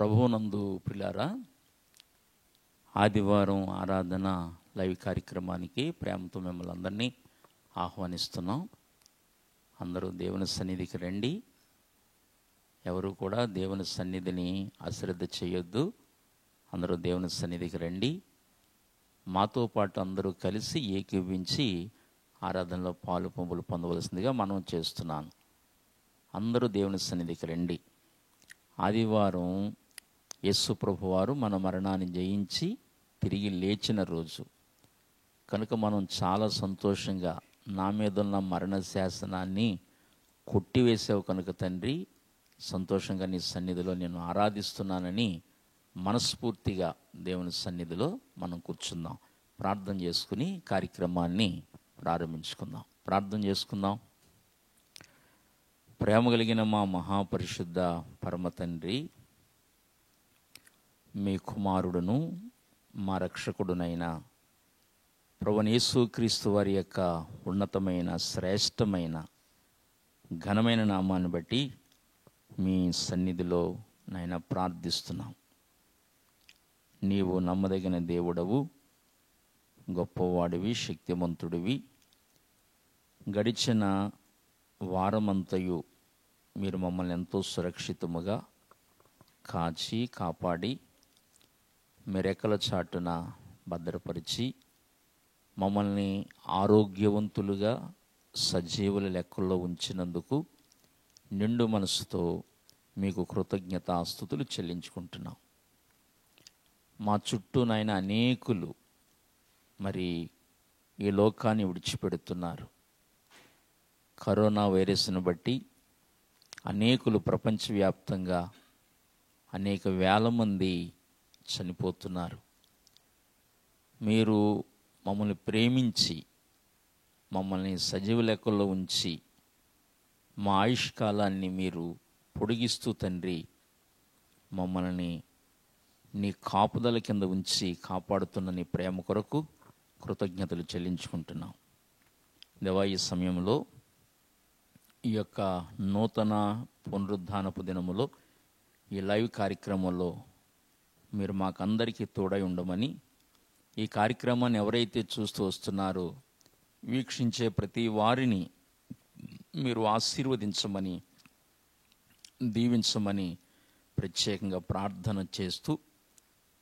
ప్రభువునందు ప్రియులారా, ఆదివారం ఆరాధన లైవ్ కార్యక్రమానికి ప్రేమతో మిమ్మల్ని అందరినీ ఆహ్వానిస్తున్నాం. అందరూ దేవుని సన్నిధికి రండి. ఎవరు కూడా దేవుని సన్నిధిని అశ్రద్ధ చేయొద్దు. అందరూ దేవుని సన్నిధికి రండి. మాతో పాటు అందరూ కలిసి ఏకీవించి ఆరాధనలో పాలు పంపులు పొందవలసిందిగా మనం చేస్తున్నాను. అందరూ దేవుని సన్నిధికి రండి. ఆదివారం యేసు ప్రభువారు మన మరణాన్ని జయించి తిరిగి లేచిన రోజు కనుక మనం చాలా సంతోషంగా నా మీదున్న మరణ శాసనాన్ని కొట్టివేసావు కనుక తండ్రి, సంతోషంగా నీ సన్నిధిలో నేను ఆరాధిస్తున్నానని మనస్ఫూర్తిగా దేవుని సన్నిధిలో మనం కూర్చుందాం. ప్రార్థన చేసుకుని కార్యక్రమాన్ని ప్రారంభించుకుందాం. ప్రార్థన చేసుకుందాం. ప్రేమ కలిగిన మా మహాపరిశుద్ధ పరమ తండ్రి, మీ కుమారుడును మా రక్షకుడునైన ప్రభువైన యేసుక్రీస్తు వారి యొక్క ఉన్నతమైన శ్రేష్టమైన ఘనమైన నామాన్ని బట్టి మీ సన్నిధిలో నాయన ప్రార్థిస్తున్నాం. నీవు నమ్మదగిన దేవుడవు, గొప్పవాడివి, శక్తిమంతుడివి. గడిచిన వారమంతయు మీరు మమ్మల్ని ఎంతో సురక్షితముగా కాచి కాపాడి మీ రెక్కల చాటున భద్రపరిచి మమ్మల్ని ఆరోగ్యవంతులుగా సజీవుల లెక్కల్లో ఉంచినందుకు నిండు మనసుతో మీకు కృతజ్ఞతాస్తుతులు చెల్లించుకుంటున్నాం. మా చుట్టూనైనా అనేకులు మరి ఈ లోకాన్ని విడిచిపెడుతున్నారు. కరోనా వైరస్ను బట్టి అనేకులు ప్రపంచవ్యాప్తంగా అనేక వేల మంది చనిపోతున్నారు. మీరు మమ్మల్ని ప్రేమించి మమ్మల్ని సజీవ లెక్కల్లో ఉంచి మా ఆయుష్కాలాన్ని మీరు పొడిగిస్తూ తండ్రి మమ్మల్ని నీ కాపుదల కింద ఉంచి కాపాడుతున్న నీ ప్రేమ కొరకు కృతజ్ఞతలు చెల్లించుకుంటున్నాం. దేవా, ఈ సమయంలో ఈ యొక్క నూతన పునరుద్ధానపు దినములో ఈ లైవ్ కార్యక్రమంలో మీరు మాకందరికీ తోడై ఉండమని, ఈ కార్యక్రమాన్ని ఎవరైతే చూస్తూ వస్తున్నారో వీక్షించే ప్రతి వారిని మీరు ఆశీర్వదించమని, దీవించమని ప్రత్యేకంగా ప్రార్థన చేస్తూ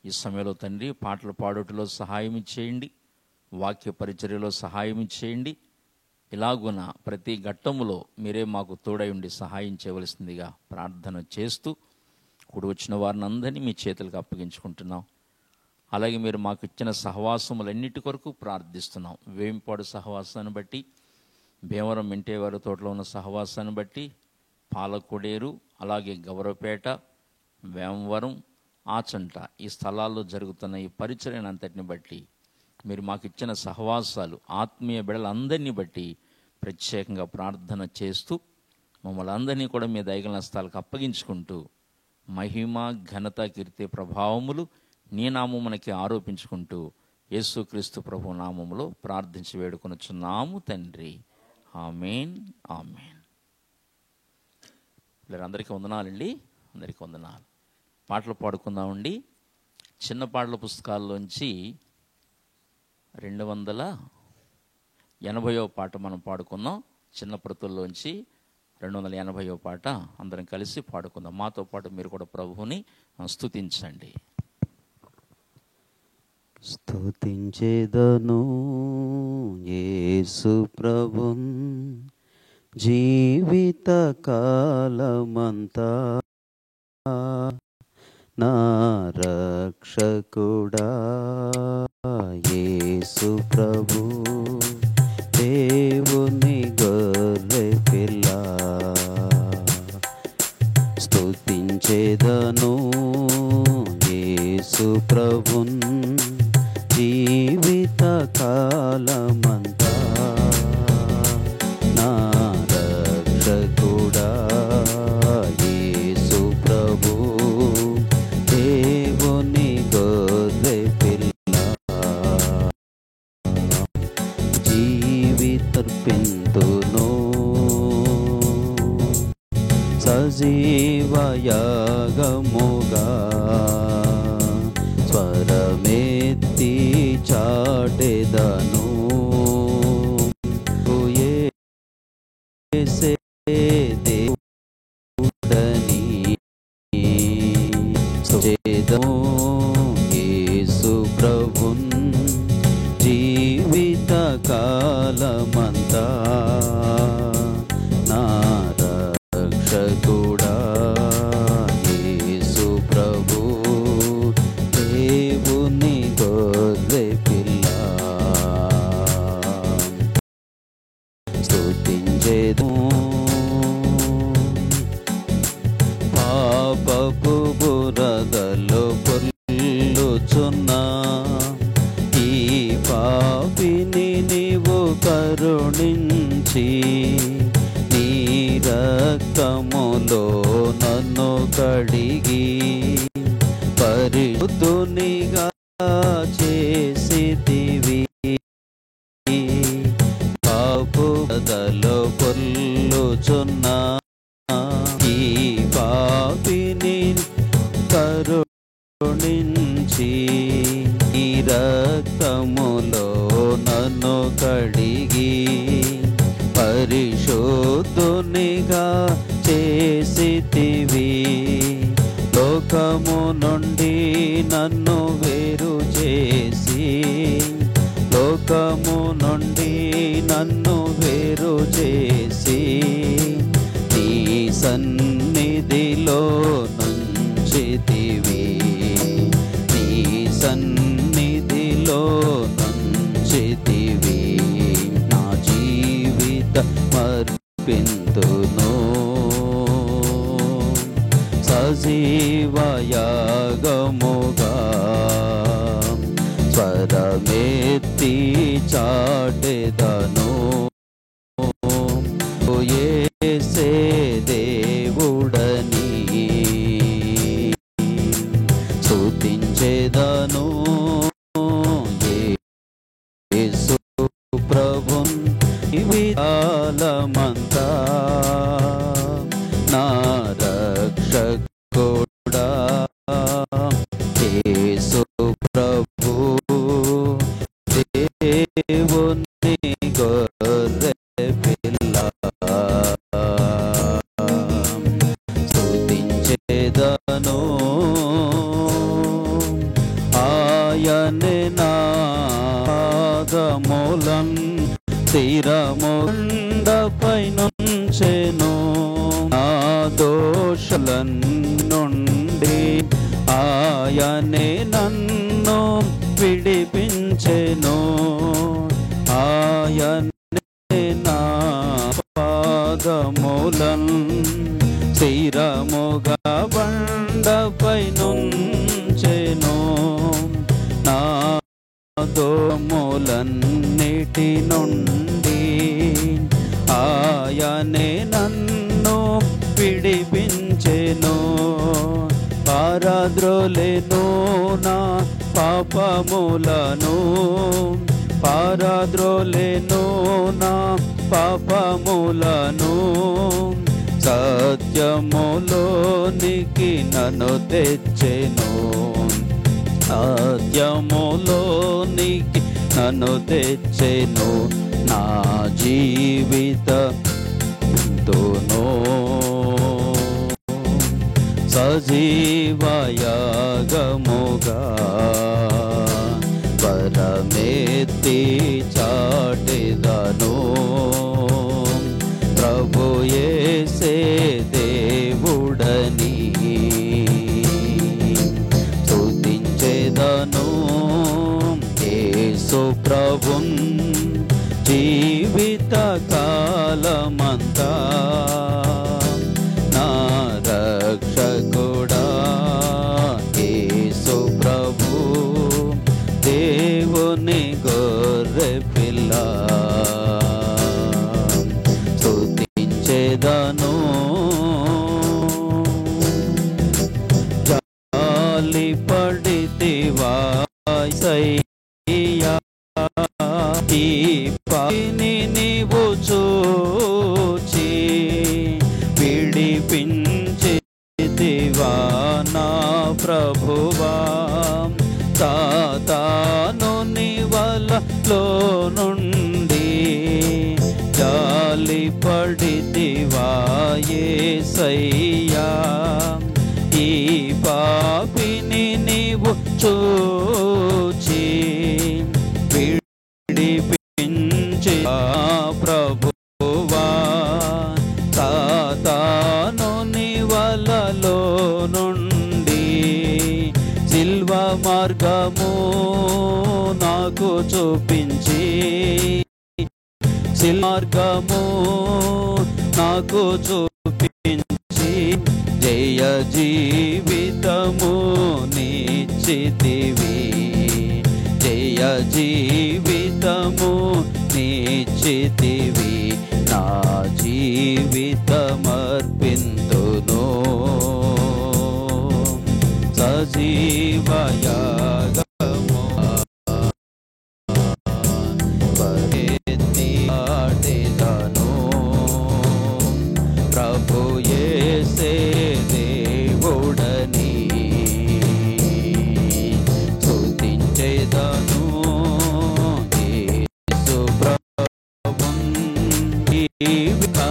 ఈ సమయంలో తండ్రి పాటలు పాడుటలో సహాయం చేయండి, వాక్య పరిచర్యలో సహాయం చేయండి. ఇలాగున ప్రతి ఘట్టములో మీరే మాకు తోడై ఉండి సహాయం చేయవలసిందిగా ప్రార్థన చేస్తూ కూడి వచ్చిన వారిని అందరినీ మీ చేతులకు అప్పగించుకుంటున్నాం. అలాగే మీరు మాకు ఇచ్చిన సహవాసములన్నిటి కొరకు ప్రార్థిస్తున్నాం. వేంపాడు సహవాసాన్ని బట్టి, భీమవరం మింటేవారి తోటలో ఉన్న సహవాసాన్ని బట్టి, పాలకొడేరు, అలాగే గౌరవపేట, వేమవరం, ఆచంట ఈ స్థలాల్లో జరుగుతున్న ఈ పరిచర్యను అంతటిని బట్టి, మీరు మాకు ఇచ్చిన సహవాసాలు, ఆత్మీయ బిడలందరినీ బట్టి ప్రత్యేకంగా ప్రార్థన చేస్తూ మమ్మల్ని అందరినీ కూడా మీ దయగల స్థలాలకు అప్పగించుకుంటూ మహిమ, ఘనత, కీర్తి, ప్రభావములు నీ నామమునకి ఆరోపించుకుంటూ యేసుక్రీస్తు ప్రభు నామములో ప్రార్థించి వేడుకొనుచున్నాము తండ్రి. ఆమేన్, ఆమేన్. అందరికీ వందనాలండి. అందరికీ వందనాలు. పాటలు పాడుకుందామండి. చిన్న పాటల పుస్తకాల్లోంచి 280వ పాట మనం పాడుకుందాం. చిన్న ప్రతుల్లోంచి 280వ పాట అందరం కలిసి పాడుకుందాం. మాతో పాటు మీరు కూడా ప్రభువుని స్తుతించండి. స్తుతించెదను యేసు ప్రభున్ జీవిత కాలమంతా, నా రక్షకుడా యేసు ప్రభు, దేవుని గొర్రె పిల్ల. స్తుతించెదను యేసు ప్రభున్ జీవిత కాలమంతా, నా రక్షకుడా యేసు ప్రభు, దేవుని గొర్రె పిల్ల. జీవితర్పింతును సజీవ యాగముగా, స్తుతించెదను యేసే దేవుడని స్తుతించెదను యేసు ప్రభున్ జీవిత కాలమంతా నా రక్షకుడా యేసు ప్రభు దేవుని గొర్రె పిల్ల స్తుతించెదను పాపపు బురదలో పొర్లుచున్నా ఈ పాపిని నీవు కరుణించి నీ రక్తములో నన్ను కడిగి పరిశుద్ధునిగా చేసితివి పాపదలో పొర్లుచున్నా ఈ పాపిని కరుణించి నీ రక్తములో నన్ను కడిగి పరిశుద్ధునిగా చేసితివి లోకము నుండి నన్ను వేరు చేసి లోకము నుండి నన్ను వేరు చేసి నీ సన్నిధిలో నుంచితివి నీ సన్నిధిలో నుంచితివి నా జీవిత మర్పింతును సజీవయాగముగా స్వరమెత్తి చాటెదను యేసే దేవుడని స్తుతించెదను యేసు ప్రభున్ జీవితకాలమంతా నా రక్షకుడా యేసు ప్రభు దేవుని గొర్రె పిల్ల స్తుతించెదను ఆయనే నా పాదములన్ స్థిరముండపై నుంచెను నా దోషులన్నుండి ఆయనే నన్ను విడిపించెను ఆయనే నా పాదములన్ స్థిరముగా బండపై నుంచెను నా దోములన్నిటి నుండి ఆయనే నన్ను విడిపించెను పారద్రోలెను నా పాపములను పారద్రోలెను నా పాపములను సత్యములోనికి నన్ను తెచ్చెను సత్యములోనికి నన్ను తెచ్చెను నా జీవితమును సజీవయాగముగా పరమెత్తి చాటెదను ప్రభు యేసే దేవుడని స్తుతించెదను యేసు ప్రభున్ జీవిత కాలమంతా నా రక్షకుడా యేసు ప్రభు దేవుని గొర్రె పిల్ల స్తుతించెదను జాలి పడితివా యేసయ్యా ఈ పాపిని నీవు చూచి విడిపించితివా నా ప్రభువా సాతానుని వల లో నుండి జాలి పడితివా యేసయ్యా, ఈ పాపిని నీవు చూచి విడిపించి ప్రభువా, సాతానుని వలలో నుండి సిల్వ మార్గము నాకు చూపించి, మార్గము నాకు చూపించి జయ జీవితము నిచ్చితివి, జయ జీవితము నిచ్చితివి, నా జీవితమర్పింతును సజీవయాగము ప్రభు యేసే దేవుడని స్తుతించెదను, యేసు ప్రభున్ జీవితకాలమంతా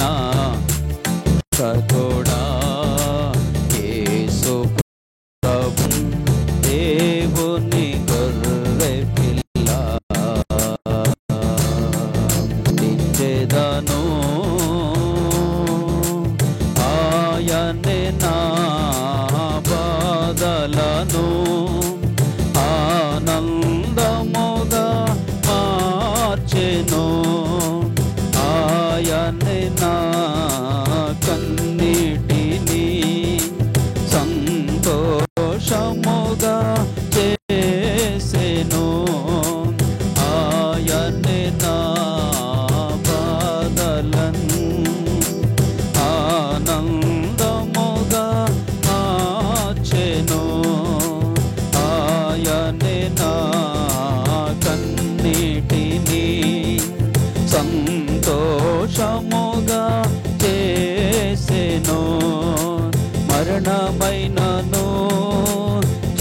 నా సతోడా, యేసు ప్రభున్ దేవుని గొర్రె పిల్ల దించెదను, ఆయనే నా బాధలను ఆనందముగా మార్చెను, ఆయనే నా కన్నీటిని సంతోషముగా చేసెను, ఆయనే నా బాధలను ఆనందముగా మార్చెను, ఆయనే నా కన్నీటిని సంతోషముగా చేసెను, మరణమైనను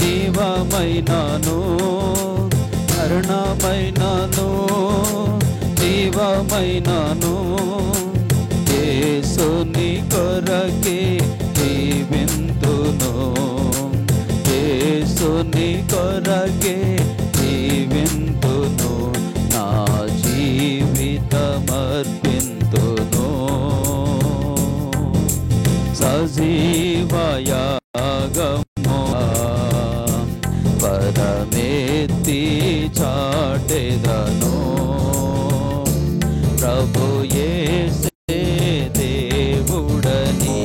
జీవమైనను, మరణమైనను జీవమైనను యేసుని కొరకే జీవింతును, యేసుని కొరకే జీవింతును, నా జీవితమర్పింతును సజీవయాగము పరమెత్తి చాటెదను, ప్రభు యేసే దేవుడని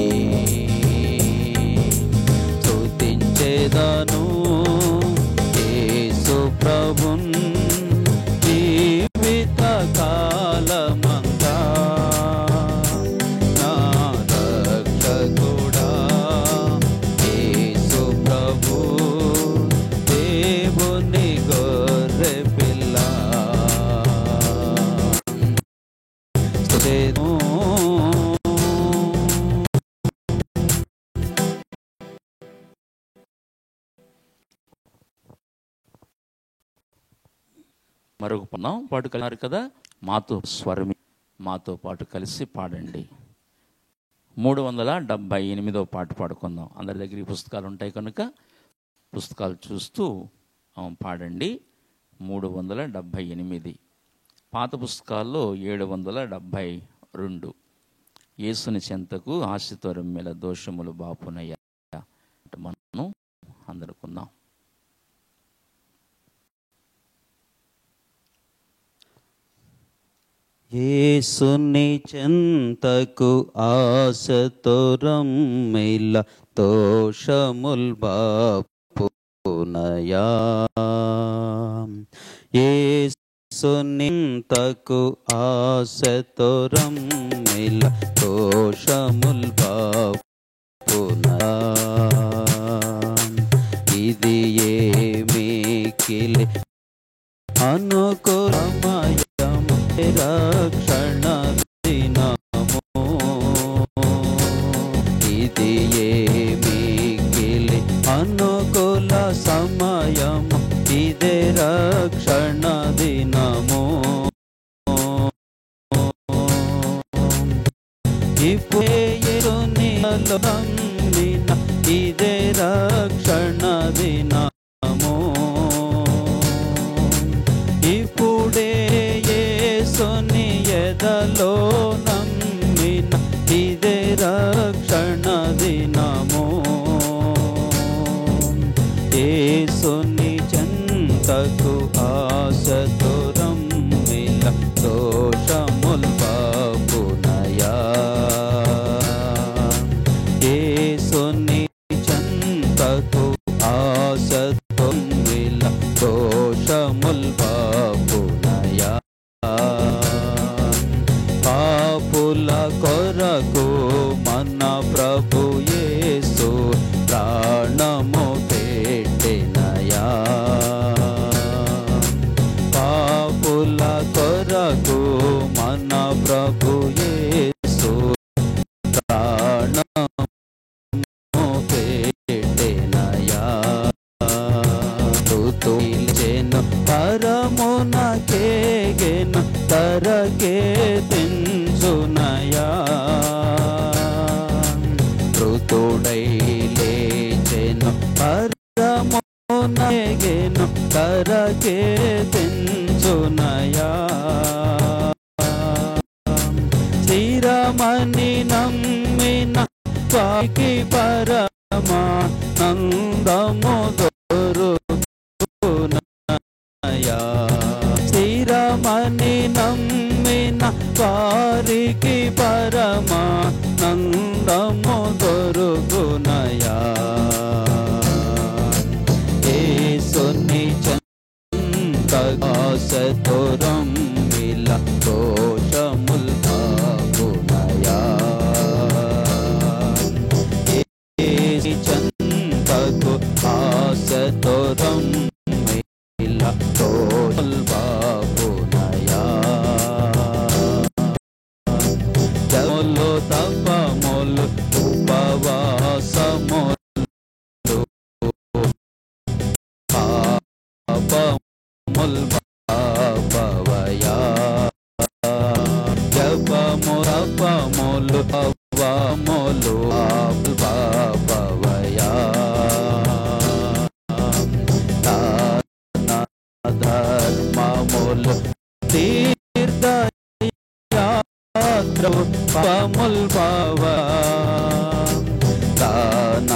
స్తుతించెదను, యేసు ప్రభున్ జీవితకాలమంతా నా రక్షకుడా, యేసు ప్రభు దేవుని గొర్రె పిల్ల స్తుతించెదను. మరొక పాటు కలిసి కదా, మాతో స్వరమి మాతో పాటు కలిసి పాడండి. 378వ పాట పాడుకుందాం. అందరి దగ్గర ఈ పుస్తకాలు ఉంటాయి కనుక పుస్తకాలు చూస్తూ పాడండి. 378. పాత పుస్తకాల్లో 772. యేసుని చెంతకు ఆశతో రమ్మెల దోషములు బాపునయ్యా మనం అందరుకుందాం. యేసుని చెంతకు ఆశతో రమ్మెల దోషముల్ బాపునయా, యేసుని చెంతకు ఆశతో రమ్మెల దోషముల్ బాపునయా, ఇది ఏమికిలి అనుకూలమయము రక్షణ దినము, ఇది ఏమికిలి అనుకూల సమయం ఇదే రక్షణ దినము. ఇప్పుడే యేసుని నమ్మిన ఇదే రక్షణ దినము. ఇప్పుడే యేసుని ఎదలో నమ్మిన ఇదే రక్షణ దినము. యేసుని చెంతకు ఆశతో రమ్మిల దోషముల్ బాపునయా. యేసుని చెంతకు ఆశతో రమ్మిల దోషముల్ బాపునయా. పాపుల కొరకు మన ప్రభు యేసు ప్రాణము పెట్టెనయా. పాపుల కొరకు మన ప్రభు యేసు ప్రాణము పెట్టెనయా. తుతుల్చెను పరమునకేగెను తరకే తెంచునయా. ఋతుడై లేచెను పరమునకేగెను తరకే తెంచునయా. స్థిరమని నమ్మిన వారికి పరమానందము దొరుకునయా. స్థిరమని నమ్మిన వారికి పరమానందము దొరుకునయా. యేసుని చెంతకు రమ్మిల దోషముల్ బాపునయా. యేసు చెంతకు ఆశతో రమ్మిల దోషముల్ బాపునయా. జపములు తపములు ఉపవాసములు పాపముల్ బాపవయా. జపము తపములు పవములు బాపవయా. దాన ధర్మములు తీర్థయాత్రలు పాపముల్ బావా. దాన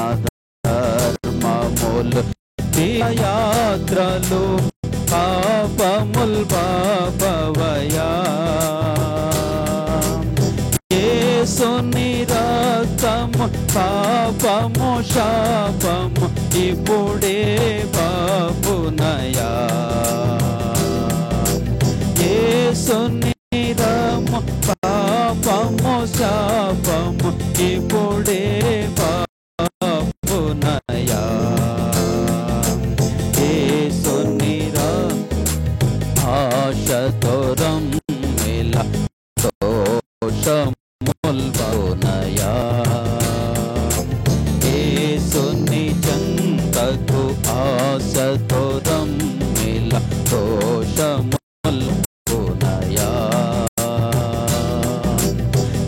ధర్మములు తీర్థయాత్రలు పాపముల్ బాపవయా. యేసుని రక్తము పాపము శాపము ఇప్పుడే బాపునయా. యేసుని రక్తము పాపము శాపము ఇప్పుడే బాపునయా. యేసుని ఆశతో రమ్మిల దోషముల్ బాపునయా. యేసుని చెంతకు ఆశతో రమ్మిల దోషముల్ బాపునయా.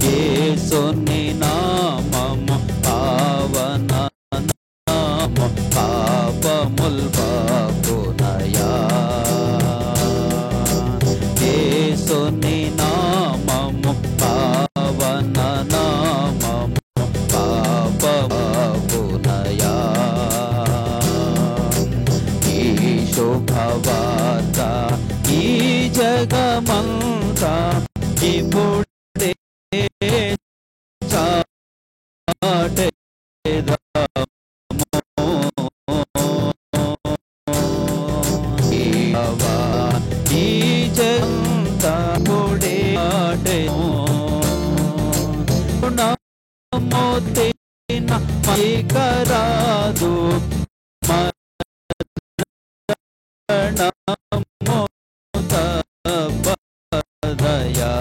యేసుని నామము పావన నామము పాపముల్ బాపునయా. యేసుని నామము పావన నామము పాపమునయా. ఈ శుభవార్త ఈ జగమంతా ఇప్పుడే చాటెదము. ఈ జగమంతా ఇప్పుడే చాటెదము. మోతిన మైకరాదు మరణము తపదయా.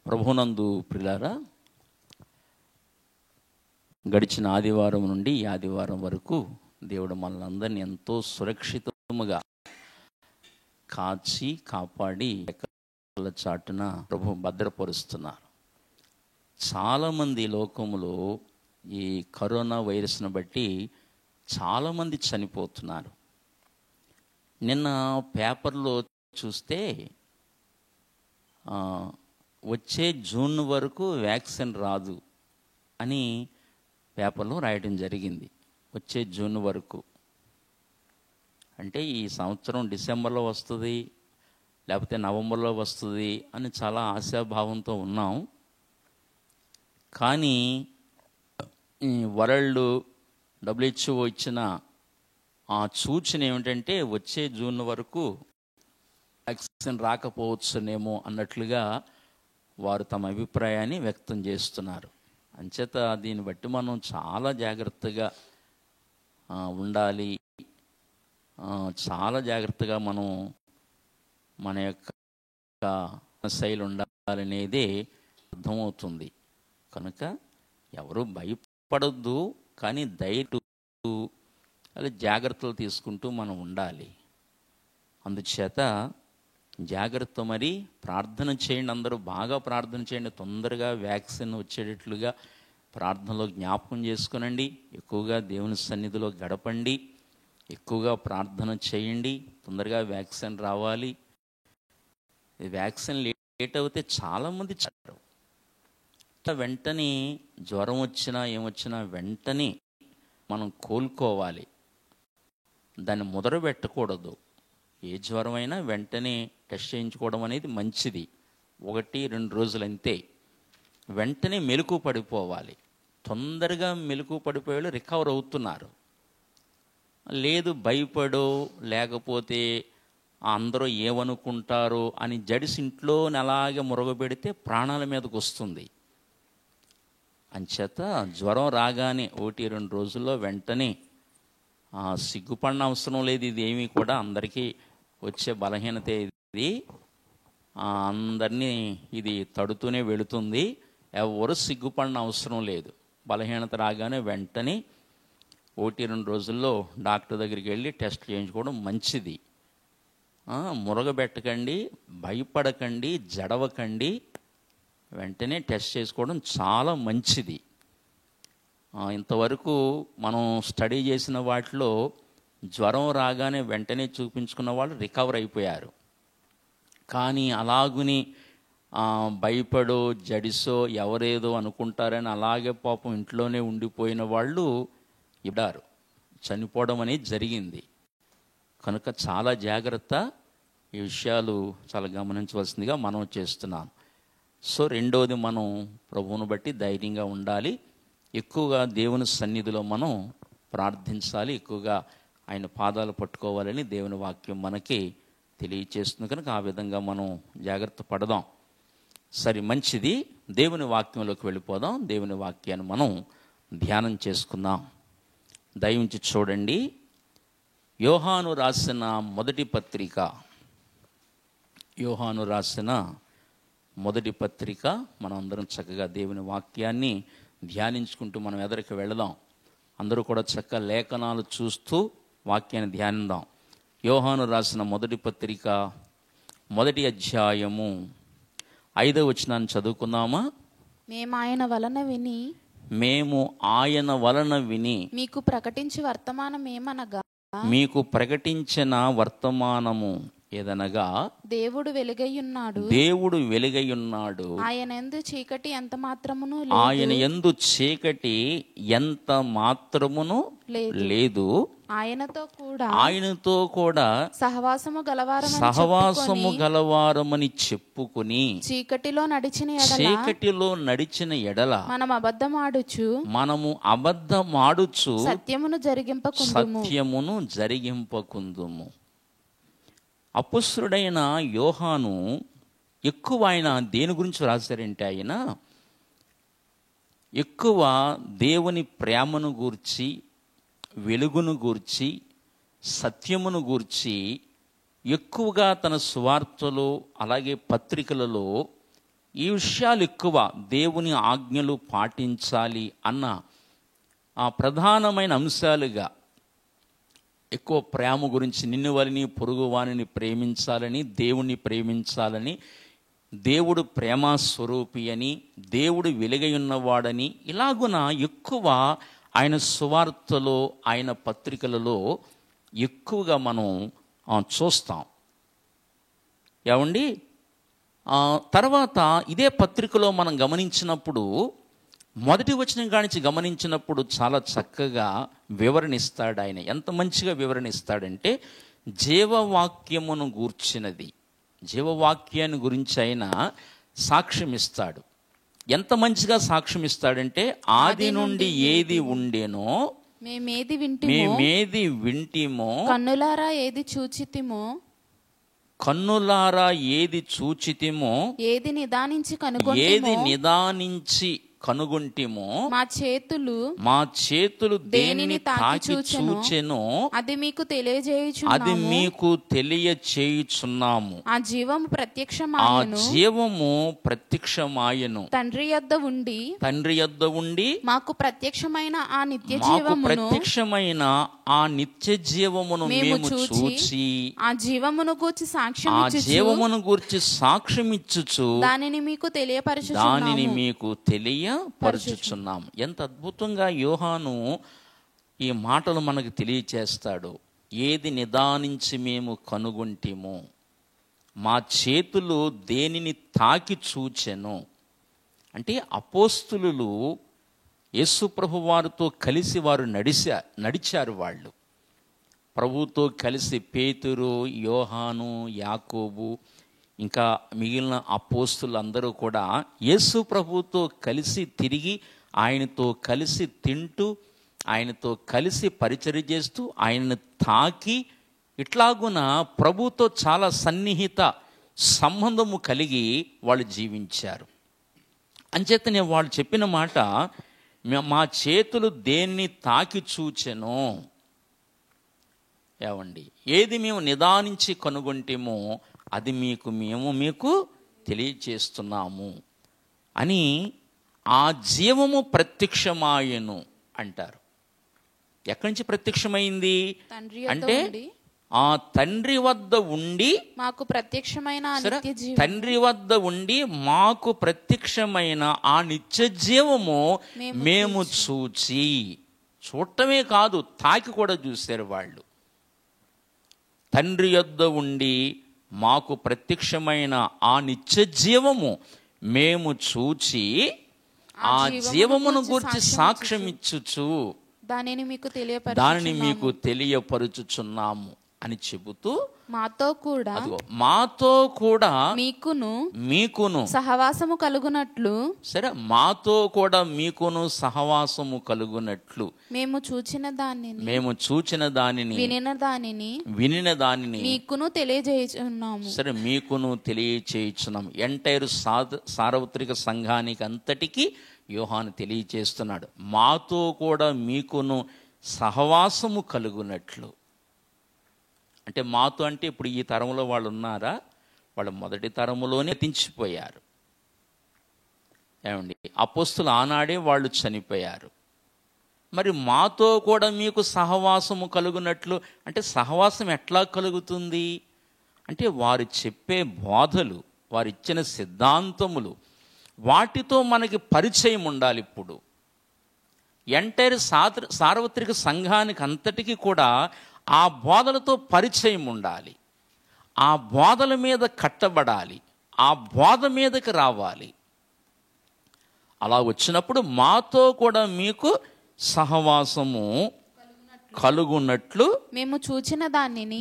ప్రభునందు ప్రియులారా, గడిచిన ఆదివారం నుండి ఈ ఆదివారం వరకు దేవుడు మనల్ని ఎంతో సురక్షితముగా కాచి కాపాడి రెక్కల చాటున ప్రభు భద్రపరుస్తున్నారు. చాలామంది లోకములో ఈ కరోనా వైరస్ను బట్టి చాలామంది చనిపోతున్నారు. నిన్న పేపర్లో చూస్తే వచ్చే జూన్ వరకు వ్యాక్సిన్ రాదు అని పేపర్లో రాయడం జరిగింది. వచ్చే జూన్ వరకు అంటే ఈ సంవత్సరం డిసెంబర్లో వస్తుంది, లేకపోతే నవంబర్లో వస్తుంది అని చాలా ఆశాభావంతో ఉన్నాం. కానీ వరల్డ్ WHO ఇచ్చిన ఆ సూచన ఏమిటంటే వచ్చే జూన్ వరకు వ్యాక్సిన్ రాకపోవచ్చునేమో అన్నట్లుగా వారు తమ అభిప్రాయాన్ని వ్యక్తం చేస్తున్నారు. అంచేత దీన్ని బట్టి మనం చాలా జాగ్రత్తగా ఉండాలి, చాలా జాగ్రత్తగా మనం మన యొక్క శైలి ఉండాలనేదే అర్థమవుతుంది. కనుక ఎవరు భయపడొద్దు, కానీ అలా జాగ్రత్తలు తీసుకుంటూ మనం ఉండాలి. అందుచేత జాగ్రత్త, మరి ప్రార్థన చేయండి, అందరూ బాగా ప్రార్థన చేయండి. తొందరగా వ్యాక్సిన్ వచ్చేటట్లుగా ప్రార్థనలో జ్ఞాపకం చేసుకునండి. ఎక్కువగా దేవుని సన్నిధిలో గడపండి, ఎక్కువగా ప్రార్థన చేయండి. తొందరగా వ్యాక్సిన్ రావాలి. వ్యాక్సిన్ లేట్ అవుతే చాలామంది చారు. వెంటనే జ్వరం వచ్చినా ఏమొచ్చినా వెంటనే మనం కోలుకోవాలి, దాన్ని ముదర పెట్టకూడదు. ఏ జ్వరమైనా వెంటనే టెస్ట్ చేయించుకోవడం అనేది మంచిది. 1-2 రోజులు అంతే. వెంటనే మెలకు పడిపోవాలి. తొందరగా మెలకు పడిపోయేవాళ్ళు రికవర్ అవుతున్నారు. లేదు భయపడో లేకపోతే అందరూ ఏమనుకుంటారో అని జడిసి ఇంట్లోనే అలాగే మురగబెడితే ప్రాణాల మీదకి వస్తుంది. అంచేత జ్వరం రాగానే 1-2 రోజుల్లో వెంటనే సిగ్గుపడిన అవసరం లేదు. ఇది ఏమీ కూడా అందరికీ వచ్చే బలహీనత. ఇది అందరినీ ఇది తడుతూనే వెళుతుంది. ఎవరు సిగ్గుపడిన అవసరం లేదు. బలహీనత రాగానే వెంటనే 1-2 రోజుల్లో డాక్టర్ దగ్గరికి వెళ్ళి టెస్ట్ చేయించుకోవడం మంచిది. మురగబెట్టకండి, భయపడకండి, జడవకండి, వెంటనే టెస్ట్ చేసుకోవడం చాలా మంచిది. ఇంతవరకు మనం స్టడీ చేసిన వాటిలో జ్వరం రాగానే వెంటనే చూపించుకున్న వాళ్ళు రికవర్ అయిపోయారు. కానీ అలాగుని భయపడో జడిసో ఎవరేదో అనుకుంటారని అలాగే పాపం ఇంట్లోనే ఉండిపోయిన వాళ్ళు ఇడారు, చనిపోవడం అనేది జరిగింది. కనుక చాలా జాగ్రత్త, ఈ విషయాలు చాలా గమనించవలసిందిగా మనం చేస్తున్నాం. సో రెండోది, మనం ప్రభువును బట్టి ధైర్యంగా ఉండాలి. ఎక్కువగా దేవుని సన్నిధిలో మనం ప్రార్థించాలి, ఎక్కువగా ఆయన పాదాలు పట్టుకోవాలని దేవుని వాక్యం మనకి తెలియచేస్తుంది. కనుక ఆ విధంగా మనం జాగ్రత్త పడదాం. సరే, మంచిది. దేవుని వాక్యంలోకి వెళ్ళిపోదాం. దేవుని వాక్యాన్ని మనం ధ్యానం చేసుకుందాం. దయవుంచి చూడండి, యోహాను రాసిన మొదటి పత్రిక, యోహాను రాసిన మొదటి పత్రిక. మనం అందరం చక్కగా దేవుని వాక్యాన్ని ధ్యానించుకుంటూ మనం ఎదరికి వెళదాం. అందరూ కూడా చక్కగా లేఖనాలు చూస్తూ వాక్యాన్ని ధ్యానిద్దాం. యోహాను రాసిన మొదటి పత్రిక 1వ అధ్యాయము 5వ వచనాన్ని చదువుకుందామా? మేము ఆయన వలన విని మీకు ప్రకటించిన వర్తమానము ఏదనగా, దేవుడు వెలుగైయున్నాడు, ఆయన యందు చీకటి ఎంత మాత్రమును లేదు, ఆయనతో కూడా సహవాసము గలవారమని చెప్పుకుని చీకటిలో నడిచిన ఎడల మనము అబద్ధమాడుచు సత్యమును జరిగింపకుందుము. అపొస్తలుడైన యోహాను ఎక్కువ ఆయన దేని గురించి రాశారంటే, ఆయన ఎక్కువ దేవుని ప్రేమను గూర్చి, వెలుగును గూర్చి, సత్యమును గూర్చి ఎక్కువగా తన సువార్తలో అలాగే పత్రికలలో ఈ విషయాలు ఎక్కువ, దేవుని ఆజ్ఞలు పాటించాలి అన్న ఆ ప్రధానమైన అంశాలుగా ఎక్కువ ప్రేమ గురించి, నిన్ను వారిని పొరుగు వారిని ప్రేమించాలని, దేవుణ్ణి ప్రేమించాలని, దేవుడు ప్రేమ స్వరూపి అని, దేవుడు వెలుగై ఉన్నవాడని, ఇలాగున ఎక్కువ ఆయన సువార్తలో, ఆయన పత్రికలలో ఎక్కువగా మనం చూస్తాం. ఏమండి, తర్వాత ఇదే పత్రికలో మనం గమనించినప్పుడు, మొదటి వచనం కానించి గమనించినప్పుడు చాలా చక్కగా వివరణ ఇస్తాడు ఆయన. ఎంత మంచిగా వివరణ ఇస్తాడంటే, జీవవాక్యమును గూర్చినది, జీవవాక్యాన్ని గురించి ఆయన సాక్ష్యం ఇస్తాడు. ఎంత మంచిగా సాక్ష్యం ఇస్తాడంటే, ఆది నుండి ఏది ఉండేనో మేమేది వింటిమో, కన్నులారా ఏది చూచితిమో, కన్నులారా ఏది చూచితిమో, ఏది నిదానించి కనుగొంటిమో, మా చేతులు దేనిని తాకి చూచెనో అది మీకు తెలియచేయుచున్నాము. ఆ జీవము ప్రత్యక్షమాయెను. తండ్రి యొద్ద ఉండి మాకు ప్రత్యక్షమైన ఆ నిత్య జీవమును మేము చూచి ఆ జీవమును గూర్చి సాక్ష్యమిచ్చుచు దానిని మీకు తెలియపరచుచున్నాం. ఎంత అద్భుతంగా యోహాను ఈ మాటలు మనకు తెలియచేస్తాడు. ఏది నిదానించి మేము కనుగొంటిమో, మా చేతులు దేనిని తాకి చూచెను. అంటే అపోస్తులు యేసు ప్రభు వారితో కలిసి వారు నడిచారు. వాళ్ళు ప్రభుతో కలిసి పేతురు, యోహాను, యాకోబు, ఇంకా మిగిలిన అపోస్తులందరూ కూడా యేసు ప్రభుతో కలిసి తిరిగి, ఆయనతో కలిసి తింటూ, ఆయనతో కలిసి పరిచర్య చేస్తూ, ఆయనను తాకి, ఇట్లాగున ప్రభుతో చాలా సన్నిహిత సంబంధము కలిగి వాళ్ళు జీవించారు. అంచేతనే వాళ్ళు చెప్పిన మాట, మా చేతులు దేన్ని తాకి చూచెనో, ఏవండి, ఏది మేము నిదానించి కనుగొంటేమో అది మీకు తెలియచేస్తున్నాము అని. ఆ జీవము ప్రత్యక్షమాయెను అంటారు. ఎక్కడి నుంచి ప్రత్యక్షమైంది అంటే, ఆ తండ్రి వద్ద ఉండి మాకు ప్రత్యక్షమైన మాకు ప్రత్యక్షమైన ఆ నిత్య జీవము మేము చూచి, చూడటమే కాదు తాకి కూడా చూశారు వాళ్ళు. తండ్రి యొద్ద ఉండి మాకు ప్రత్యక్షమైన ఆ నిత్య జీవము మేము చూచి ఆ జీవమును గూర్చి సాక్ష్యం ఇచ్చుచు దానిని మీకు తెలియపరుచుచున్నాము అని చెబుతూ, మాతో కూడా మీకును సహవాసము కలుగునట్లు, సరే, మాతో కూడా మీకును సహవాసము కలుగునట్లు మేము చూచిన దానిని వినిన దానిని మీకును తెలియజేయుచున్నాము. సరే, మీకును తెలియచేయుచున్నాము. ఎంటైర్ సార్వత్రిక సంఘానికి అంతటికి యోహాను తెలియచేస్తున్నాడు, మాతో కూడా మీకును సహవాసము కలుగునట్లు. అంటే మాతో అంటే ఇప్పుడు ఈ తరంలో వాళ్ళు ఉన్నారా? వాళ్ళు మొదటి తరములోనే గతించిపోయారు. ఏమండి, అపోస్తులు ఆనాడే వాళ్ళు చనిపోయారు. మరి మాతో కూడా మీకు సహవాసము కలుగునట్లు అంటే సహవాసం ఎట్లా కలుగుతుంది అంటే, వారు చెప్పే బోధలు, వారు ఇచ్చిన సిద్ధాంతములు, వాటితో మనకి పరిచయం ఉండాలి. ఇప్పుడు ఎంటైర్ సార్వత్రిక సంఘానికి అంతటికీ కూడా ఆ బోధలతో పరిచయం ఉండాలి. ఆ బోధల మీద కట్టబడాలి, ఆ బోధ మీదకి రావాలి. అలా వచ్చినప్పుడు మాతో కూడా మీకు సహవాసము కలుగునట్లు మేము చూచిన దానిని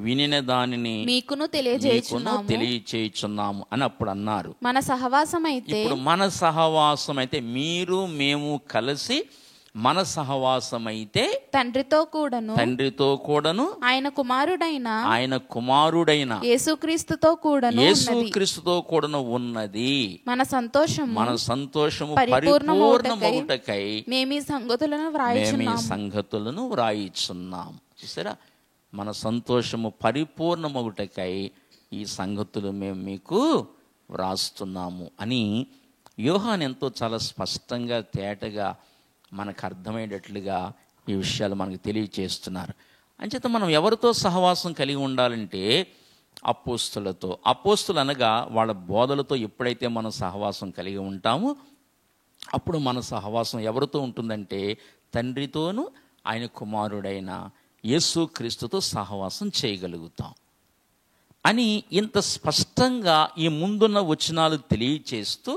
వినిన దానిని మీకును తెలియచేయుచున్నాము అని అప్పుడు అన్నారు. మన సహవాసం అయితే మీరు మేము కలిసి మన సహవాసమైతే తండ్రితో కూడాను ఆయన కుమారుడైన యేసుక్రీస్తుతో కూడాను ఉన్నది. మన సంతోషము పరిపూర్ణమగుటకై మేము సంగతులను వ్రాయిచున్నాం. చూసారా, మన సంతోషము పరిపూర్ణమగుటకై ఈ సంగతులు మేము మీకు వ్రాస్తున్నాము అని యోహాను ఎంతో చాలా స్పష్టంగా తేటగా మనకు అర్థమయ్యేటట్లుగా ఈ విషయాలు మనకు తెలియచేస్తున్నారు. అంచేత మనం ఎవరితో సహవాసం కలిగి ఉండాలంటే అపోస్తులతో. అపోస్తులు అనగా వాళ్ళ బోధలతో ఎప్పుడైతే మనం సహవాసం కలిగి ఉంటామో అప్పుడు మన సహవాసం ఎవరితో ఉంటుందంటే తండ్రితోనూ ఆయన కుమారుడైన యేసుక్రీస్తుతో సహవాసం చేయగలుగుతాం అని ఇంత స్పష్టంగా ఈ ముందున్న వచనాలు తెలియచేస్తూ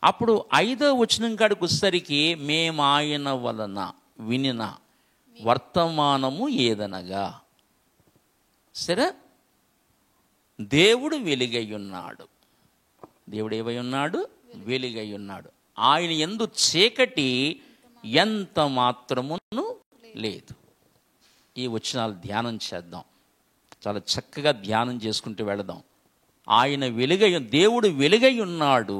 అప్పుడు 5వ వచనం కాడికి వచ్చేసరికి మేము ఆయన వలన వినిన వర్తమానము ఏదనగా, సరే, దేవుడు వెలుగై ఉన్నాడు. దేవుడు ఏవై ఉన్నాడు? వెలుగై ఉన్నాడు. ఆయన యందు చీకటి ఎంత మాత్రమును లేదు. ఈ వచనాలు ధ్యానం చేద్దాం, చాలా చక్కగా ధ్యానం చేసుకుంటూ వెళదాం. ఆయన వెలుగై, దేవుడు వెలుగై ఉన్నాడు,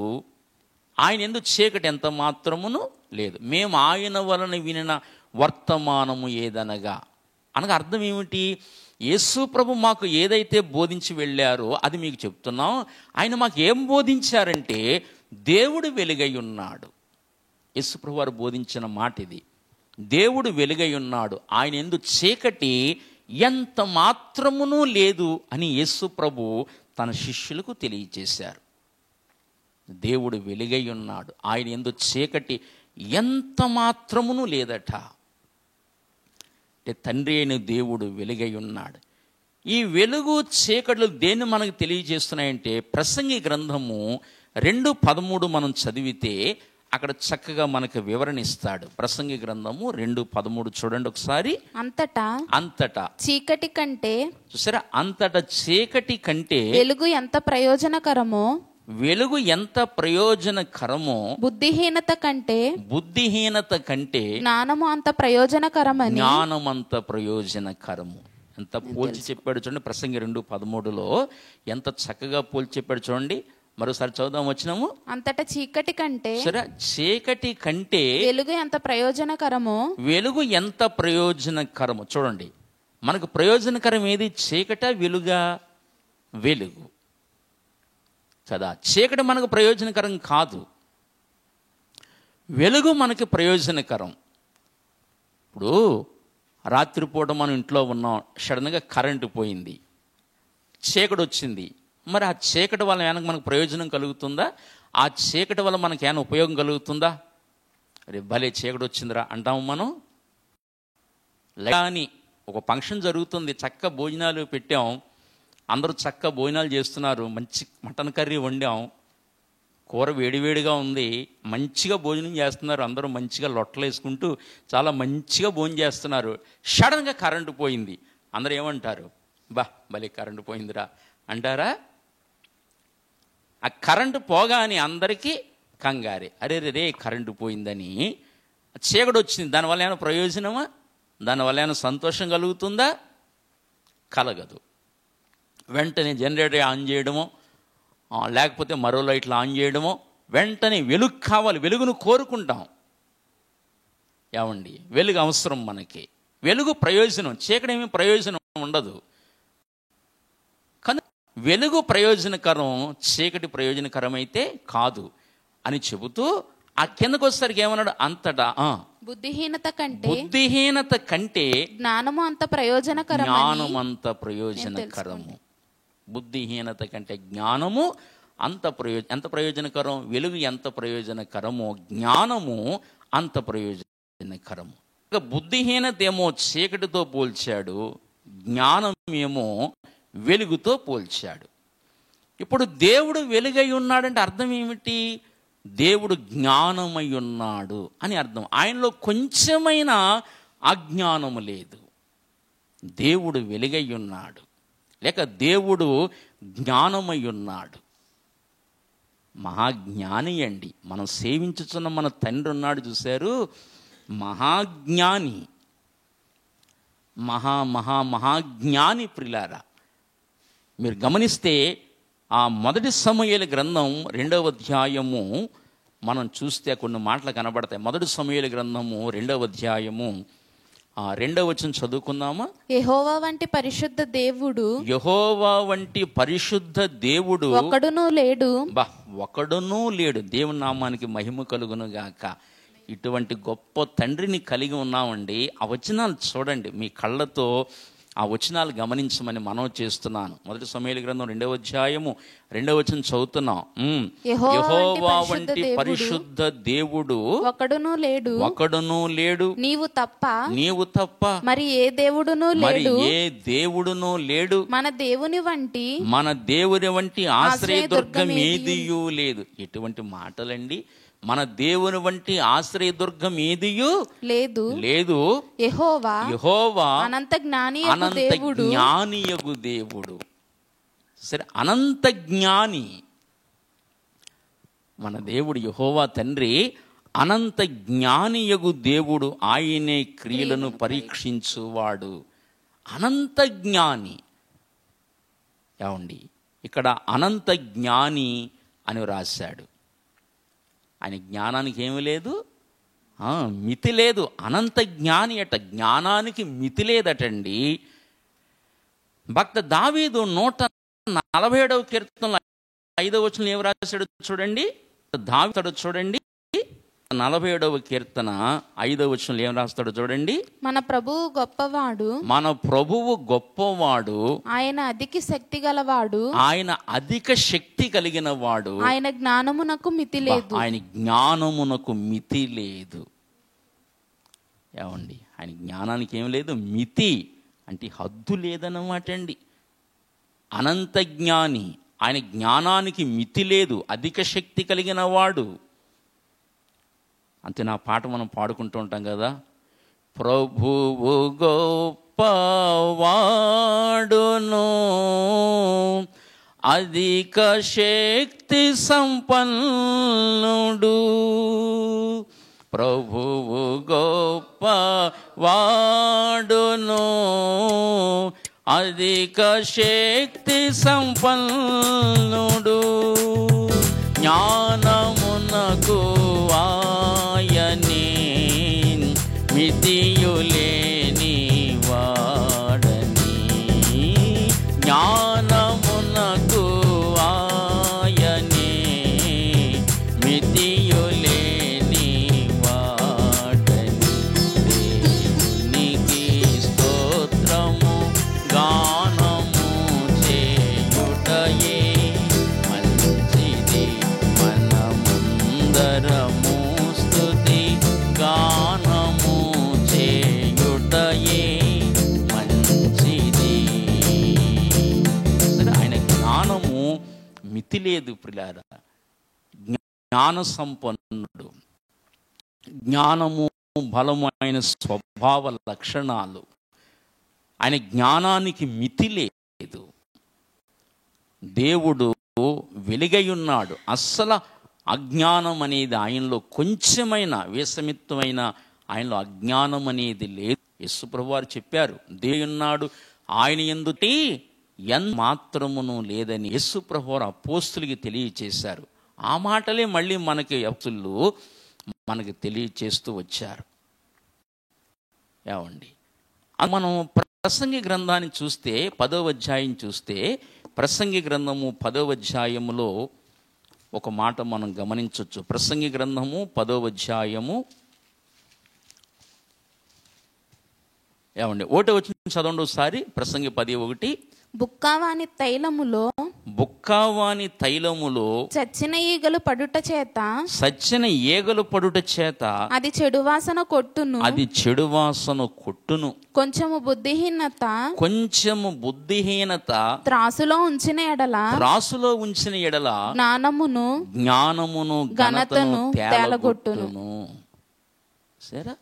ఆయన యందు చీకటి ఎంత మాత్రమును లేదు. మేము ఆయన వలన వినిన వర్తమానము ఏదనగా అనగా అర్థం ఏమిటి? యేసు ప్రభు మాకు ఏదైతే బోధించి వెళ్ళారో అది మీకు చెప్తున్నాం. ఆయన మాకు ఏం బోధించారంటే దేవుడు వెలుగై ఉన్నాడు. యేసు ప్రభు వారు బోధించిన మాట ఇది. దేవుడు వెలుగై ఉన్నాడు, ఆయన యందు చీకటి ఎంత మాత్రమును లేదు అని యేసు ప్రభు తన శిష్యులకు తెలియజేశారు. దేవుడు వెలుగై ఉన్నాడు, ఆయన యందు చీకటి ఎంత మాత్రమును లేదట. అంటే తండ్రి అయిన దేవుడు వెలుగై ఉన్నాడు. ఈ వెలుగు చీకట్లు దేన్ని మనకు తెలియజేస్తున్నాయంటే ప్రసంగి గ్రంథము 2:13 మనం చదివితే అక్కడ చక్కగా మనకు వివరణ ఇస్తాడు. ప్రసంగి గ్రంథము 2:13 చూడండి ఒకసారి. అంతటా చీకటి కంటే, చూసారా, అంతటా చీకటి కంటే వెలుగు ఎంత ప్రయోజనకరమో, వెలుగు ఎంత ప్రయోజనకరమో, బుద్ధిహీనత కంటే జ్ఞానము అంత ప్రయోజనకరమని. జ్ఞానం అంత ప్రయోజనకరము. ఎంత పోల్చి చెప్పాడు చూడండి. ప్రసంగి 2:13లో ఎంత చక్కగా పోల్చి చెప్పాడు చూడండి. మరోసారి చదువుదాం వచ్చినాము. అంతటా చీకటి కంటే, సరే, చీకటి కంటే వెలుగు ఎంత ప్రయోజనకరమో, వెలుగు ఎంత ప్రయోజనకరము. చూడండి, మనకు ప్రయోజనకరం ఏది? చీకట, వెలుగా? వెలుగు కదా. చీకటి మనకు ప్రయోజనకరం కాదు, వెలుగు మనకి ప్రయోజనకరం. ఇప్పుడు రాత్రిపూట మనం ఇంట్లో ఉన్నాం, సడన్గా కరెంటు పోయింది, చీకటి వచ్చింది. మరి ఆ చీకటి వల్ల ఏమైనా మనకు ప్రయోజనం కలుగుతుందా? ఆ చీకటి వల్ల మనకి ఏమైనా ఉపయోగం కలుగుతుందా? అరే భలే చీకటి వచ్చిందిరా అంటాము మనం. కానీ ఒక ఫంక్షన్ జరుగుతుంది, చక్క భోజనాలు పెట్టాం, అందరూ చక్క భోజనాలు చేస్తున్నారు, మంచి మటన్ కర్రీ వండాం, కూర వేడివేడిగా ఉంది, మంచిగా భోజనం చేస్తున్నారు, అందరూ మంచిగా లొట్టలు వేసుకుంటూ చాలా మంచిగా భోజనం చేస్తున్నారు. సడన్గా కరెంటు పోయింది. అందరూ ఏమంటారు? భలే కరెంటు పోయిందిరా అంటారా? ఆ కరెంటు పోగానే అందరికీ కంగారే, అరే రే కరెంటు పోయిందని. చీకటి వచ్చింది, దానివల్ల ఏమైనా ప్రయోజనమా? దానివల్ల ఏమైనా సంతోషం కలుగుతుందా? కలగదు. వెంటనే జనరేటర్ ఆన్ చేయడమో, లేకపోతే మరో లైట్లు ఆన్ చేయడమో, వెంటనే వెలుగు కావాలి, వెలుగును కోరుకుంటాం. ఏమండి, వెలుగు అవసరం మనకి, వెలుగు ప్రయోజనం. చీకటి ఏమీ ప్రయోజనం ఉండదు. కానీ వెలుగు ప్రయోజనకరం, చీకటి ప్రయోజనకరమైతే కాదు అని చెబుతూ ఆ కిందకు వచ్చేసరికి ఏమన్నాడు? అంతటా బుద్ధిహీనత కంటే జ్ఞానము అంత ప్రయోజనకరము. జ్ఞానం అంత ప్రయోజనకరము. బుద్ధిహీనత కంటే జ్ఞానము ఎంత ప్రయోజనకరం? వెలుగు ఎంత ప్రయోజనకరమో జ్ఞానము అంత ప్రయోజనకరము. బుద్ధిహీనత ఏమో చీకటితో పోల్చాడు, జ్ఞానం ఏమో వెలుగుతో పోల్చాడు. ఇప్పుడు దేవుడు వెలుగై ఉన్నాడంటే అర్థం ఏమిటి? దేవుడు జ్ఞానమై ఉన్నాడు అని అర్థం. ఆయనలో కొంచెమైనా అజ్ఞానము లేదు. దేవుడు వెలుగై ఉన్నాడు, లేక దేవుడు జ్ఞానమై ఉన్నాడు. మహాజ్ఞాని అండి. మనం సేవించుతున్న మన తండ్రి ఉన్నాడు చూశారు, మహాజ్ఞాని, మహాజ్ఞాని. ప్రిలారా, మీరు గమనిస్తే ఆ మొదటి సమూయేలు గ్రంథం 2వ అధ్యాయము మనం చూస్తే కొన్ని మాటలు కనబడతాయి. మొదటి సమూయేలు గ్రంథము 2వ అధ్యాయము రెండవ వచనం చదువుకుందామా? యెహోవా వంటి పరిశుద్ధ దేవుడు యెహోవా వంటి పరిశుద్ధ దేవుడు ఒక్కడునూ లేడు. ఒకడునూ లేడు. దేవుని నామానికి మహిమ కలుగును గాక. ఇటువంటి గొప్ప తండ్రిని కలిగి ఉన్నామండి. ఆ వచనాలు చూడండి, మీ కళ్ళతో ఆ వచనాలు గమనించమని మనవి చేస్తున్నాను. 1 సమూయేలు గ్రంథం 2వ అధ్యాయము 2వ వచనం చదువుతున్నాం. యెహోవా వంటి పరిశుద్ధ దేవుడు ఒక్కడునూ లేడు. నీవు తప్ప మరి ఏ దేవుడునూ లేడు. మన దేవుని వంటి ఆశ్రయదుర్గం ఏదియూ లేదు. ఎటువంటి మాటలండి! మన దేవుని వంటి ఆశ్రయదుర్గం ఏదియూ లేదు. యెహోవా అనంత జ్ఞానియగు దేవుడు. సరే, అనంత జ్ఞాని మన దేవుడు. యెహోవా తండ్రి అనంత జ్ఞానియగు దేవుడు. ఆయనే క్రియలను పరీక్షించువాడు. అనంత జ్ఞాని. ఏమండి, ఇక్కడ అనంత జ్ఞాని అని రాశాడు. ఆయన జ్ఞానానికి ఏమి లేదు, మితి లేదు. అనంత జ్ఞాని అట. జ్ఞానానికి మితి లేదటండి. భక్త దావీదు 147వ కీర్తనలో 5వ వచనం ఏమి రాశాడు చూడండి. దావీదు చూడండి, 47వ కీర్తన 5వ వచనం ఏం రాస్తాడు చూడండి. మన ప్రభువు గొప్పవాడు, ఆయన అధిక శక్తి కలిగిన వాడు. ఆయన జ్ఞానమునకు మితి లేదు. ఏమండి, ఆయన జ్ఞానానికి ఏం లేదు, మితి అంటే హద్దు లేదన్నమాట అండి. అనంత జ్ఞాని, ఆయన జ్ఞానానికి మితి లేదు, అధిక శక్తి కలిగిన వాడు. అంతే. నా పాట మనం పాడుకుంటూ ఉంటాం కదా, ప్రభువు గొప్పవాడును, అధిక శక్తి సంపన్నుడు. ప్రభువు గొప్పవాడును, అధిక శక్తి సంపన్నుడు. జ్ఞానమునకు ఆయనే మితియులేని వాడని. జ్ఞానమునకు ఆయనే మితియులేని వాడని. దేవునికి స్తోత్రము గానము చేయుటయే మంచిది. మనముందరము స్తుతి గానము చేయుటయే మంచిది. ఆయన జ్ఞానము మితి లేదు ప్రియులారా. జ్ఞాన సంపన్నుడు. జ్ఞానము బలమైన స్వభావ లక్షణాలు. ఆయన జ్ఞానానికి మితి లేదు. దేవుడు వెలుగై ఉన్నాడు. అస్సలు అజ్ఞానం అనేది ఆయనలో కొంచెమైన వేసమిత్తమైన ఆయనలో అజ్ఞానం అనేది లేదు. యేసు ప్రభువారు చెప్పారు, దేవుడున్నాడు, ఆయన యందుటి మాత్రమును లేదని యేసు ప్రభువారు అపోస్తులకి తెలియచేశారు. ఆ మాటలే మళ్ళీ మనకి తెలియచేస్తూ వచ్చారు. ఏమండి, మనం ప్రసంగి గ్రంథాన్ని చూస్తే 10వ అధ్యాయం చూస్తే, ప్రసంగి గ్రంథము 10వ అధ్యాయములో ఒక మాట మనం గమనించవచ్చు. ప్రసంగి గ్రంథము 10వ అధ్యాయము ఏమండి 1వ వచనం చదవండి ఒకసారి. ప్రసంగి 10:1. బుక్కావాని తైలములో చచ్చిన ఈగలు పడుట చేత అది చెడు వాసన కొట్టును. కొంచెము బుద్ధిహీనత త్రాసులో ఉంచిన ఎడల జ్ఞానమును ఘనతను తేలగొట్టును. సరే,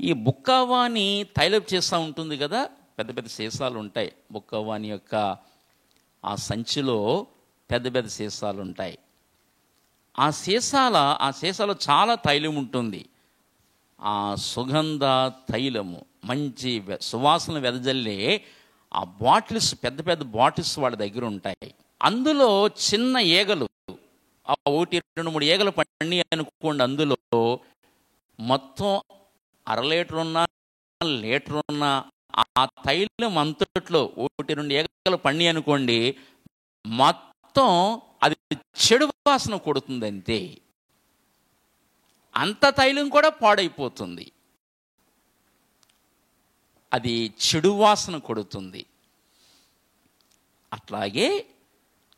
ఈ బుక్కావాని తైలపు చేస్తూ ఉంటుంది కదా, పెద్ద పెద్ద సీసాలు ఉంటాయి. బుక్కవాని యొక్క ఆ సంచిలో పెద్ద పెద్ద సీసాలు ఉంటాయి. ఆ సీసాలో చాలా తైలం ఉంటుంది. ఆ సుగంధ తైలము, మంచి సువాసన వెదజల్లే ఆ బాటిల్స్, పెద్ద పెద్ద బాటిల్స్ వాళ్ళ దగ్గర ఉంటాయి. అందులో చిన్న ఈగలు, 1, 2, 3 ఈగలు పడి అనుకోండి, అందులో మొత్తం 1/2 లీటర్ ఉన్నా లీటర్ ఉన్న ఆ తైలం అంతట్లో 1-2 ఈగలు పండి అనుకోండి, మొత్తం అది చెడు వాసన కొడుతుంది అంతే. అంత తైలం కూడా పాడైపోతుంది, అది చెడు వాసన కొడుతుంది. అట్లాగే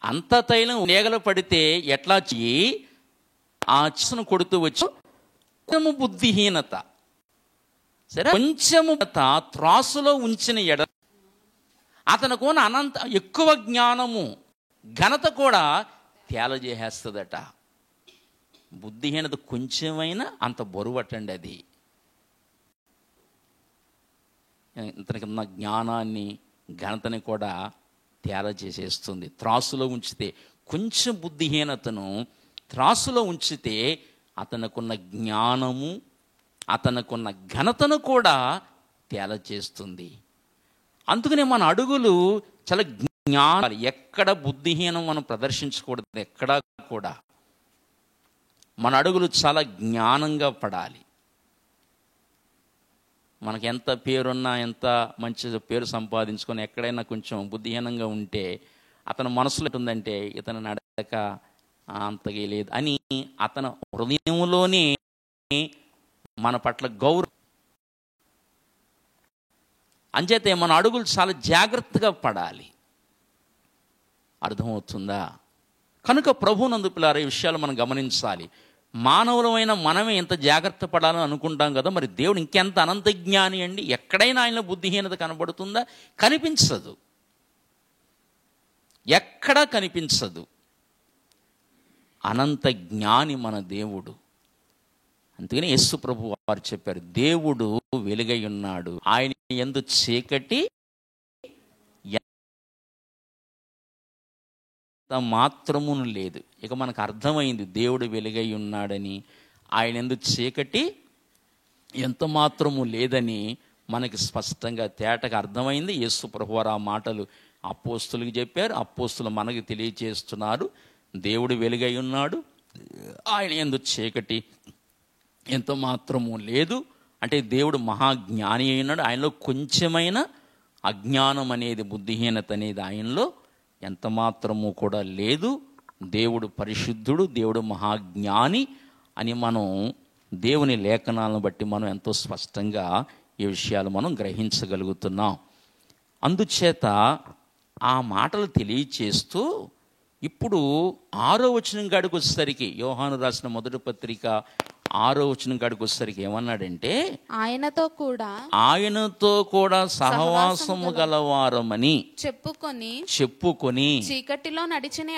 అంత తైలం ఈగలు పడితే ఎట్లా ఆ వాసన కొడుతూ వచ్చి కొంచెము బుద్ధిహీనత, సరే కొంచెము త్రాసులో ఉంచిన ఎడల అతనికి అనంత ఎక్కువ జ్ఞానము ఘనత కూడా తేలజేసేస్తుందట. బుద్ధిహీనత కొంచెమైనా అంత బరువటండి, అది ఇంతకున్న జ్ఞానాన్ని ఘనతని కూడా తేలజేసేస్తుంది. త్రాసులో ఉంచితే కొంచెం బుద్ధిహీనతను త్రాసులో ఉంచితే అతనుకున్న జ్ఞానము అతనుకున్న ఘనతను కూడా తేలచేస్తుంది. అందుకనే మన అడుగులు చాలా ఎక్కడ బుద్ధిహీనం మనం ప్రదర్శించకూడదు. ఎక్కడా కూడా మన అడుగులు చాలా జ్ఞానంగా పడాలి. మనకు ఎంత పేరున్నా, ఎంత మంచి పేరు సంపాదించుకొని ఎక్కడైనా కొంచెం బుద్ధిహీనంగా ఉంటే అతని మనసులో ఉందంటే ఇతను నడక అంతగా లేదు అని అతను హృదయంలోనే మన పట్ల గౌరవం. అంచేతే మన అడుగులు చాలా జాగ్రత్తగా పడాలి. అర్థమవుతుందా? కనుక ప్రభువునందు పిల్లారా, ఈ విషయాలు మనం గమనించాలి. మానవులమైన మనమే ఎంత జాగ్రత్త పడాలని అనుకుంటాం కదా, మరి దేవుడు ఇంకెంత అనంత జ్ఞాని అండి. ఎక్కడైనా ఆయనలో బుద్ధిహీనత కనబడుతుందా? కనిపించదు, ఎక్కడా కనిపించదు. అనంత జ్ఞాని మన దేవుడు. అందుకని యేసు ప్రభు వారు చెప్పారు, దేవుడు వెలుగై ఉన్నాడు, ఆయన యందు చీకటి మాత్రమును లేదు. ఇక మనకు అర్థమైంది దేవుడు వెలుగై ఉన్నాడని, ఆయన యందు చీకటి ఎంత మాత్రము లేదని మనకి స్పష్టంగా తేటగా అర్థమైంది. యేసు ప్రభు వారు ఆ మాటలు అపోస్తులకు చెప్పారు, అపోస్తులు మనకి తెలియచేస్తున్నారు. దేవుడు వెలుగై ఉన్నాడు, ఆయన యందు చీకటి ఎంత మాత్రము లేదు. అంటే దేవుడు మహాజ్ఞాని అయి ఉన్నాడు. ఆయనలో కొంచెమైన అజ్ఞానం అనేది, బుద్ధిహీనత అనేది ఆయనలో ఎంత మాత్రము కూడా లేదు. దేవుడు పరిశుద్ధుడు, దేవుడు మహాజ్ఞాని అని మనం దేవుని లేఖనాలను బట్టి మనం ఎంతో స్పష్టంగా ఈ విషయాలు మనం గ్రహించగలుగుతున్నాం. అందుచేత ఆ మాటలు తెలియచేస్తూ ఇప్పుడు 6వ వచనం కాడికి వచ్చేసరికి, యోహాను రాసిన మొదటి పత్రిక 6వ వచనం కాడికి వచ్చేసరికి ఏమన్నాడంటే, ఆయనతో కూడా సహవాసము గలవారమని చెప్పుకొని చీకటిలో నడిచిన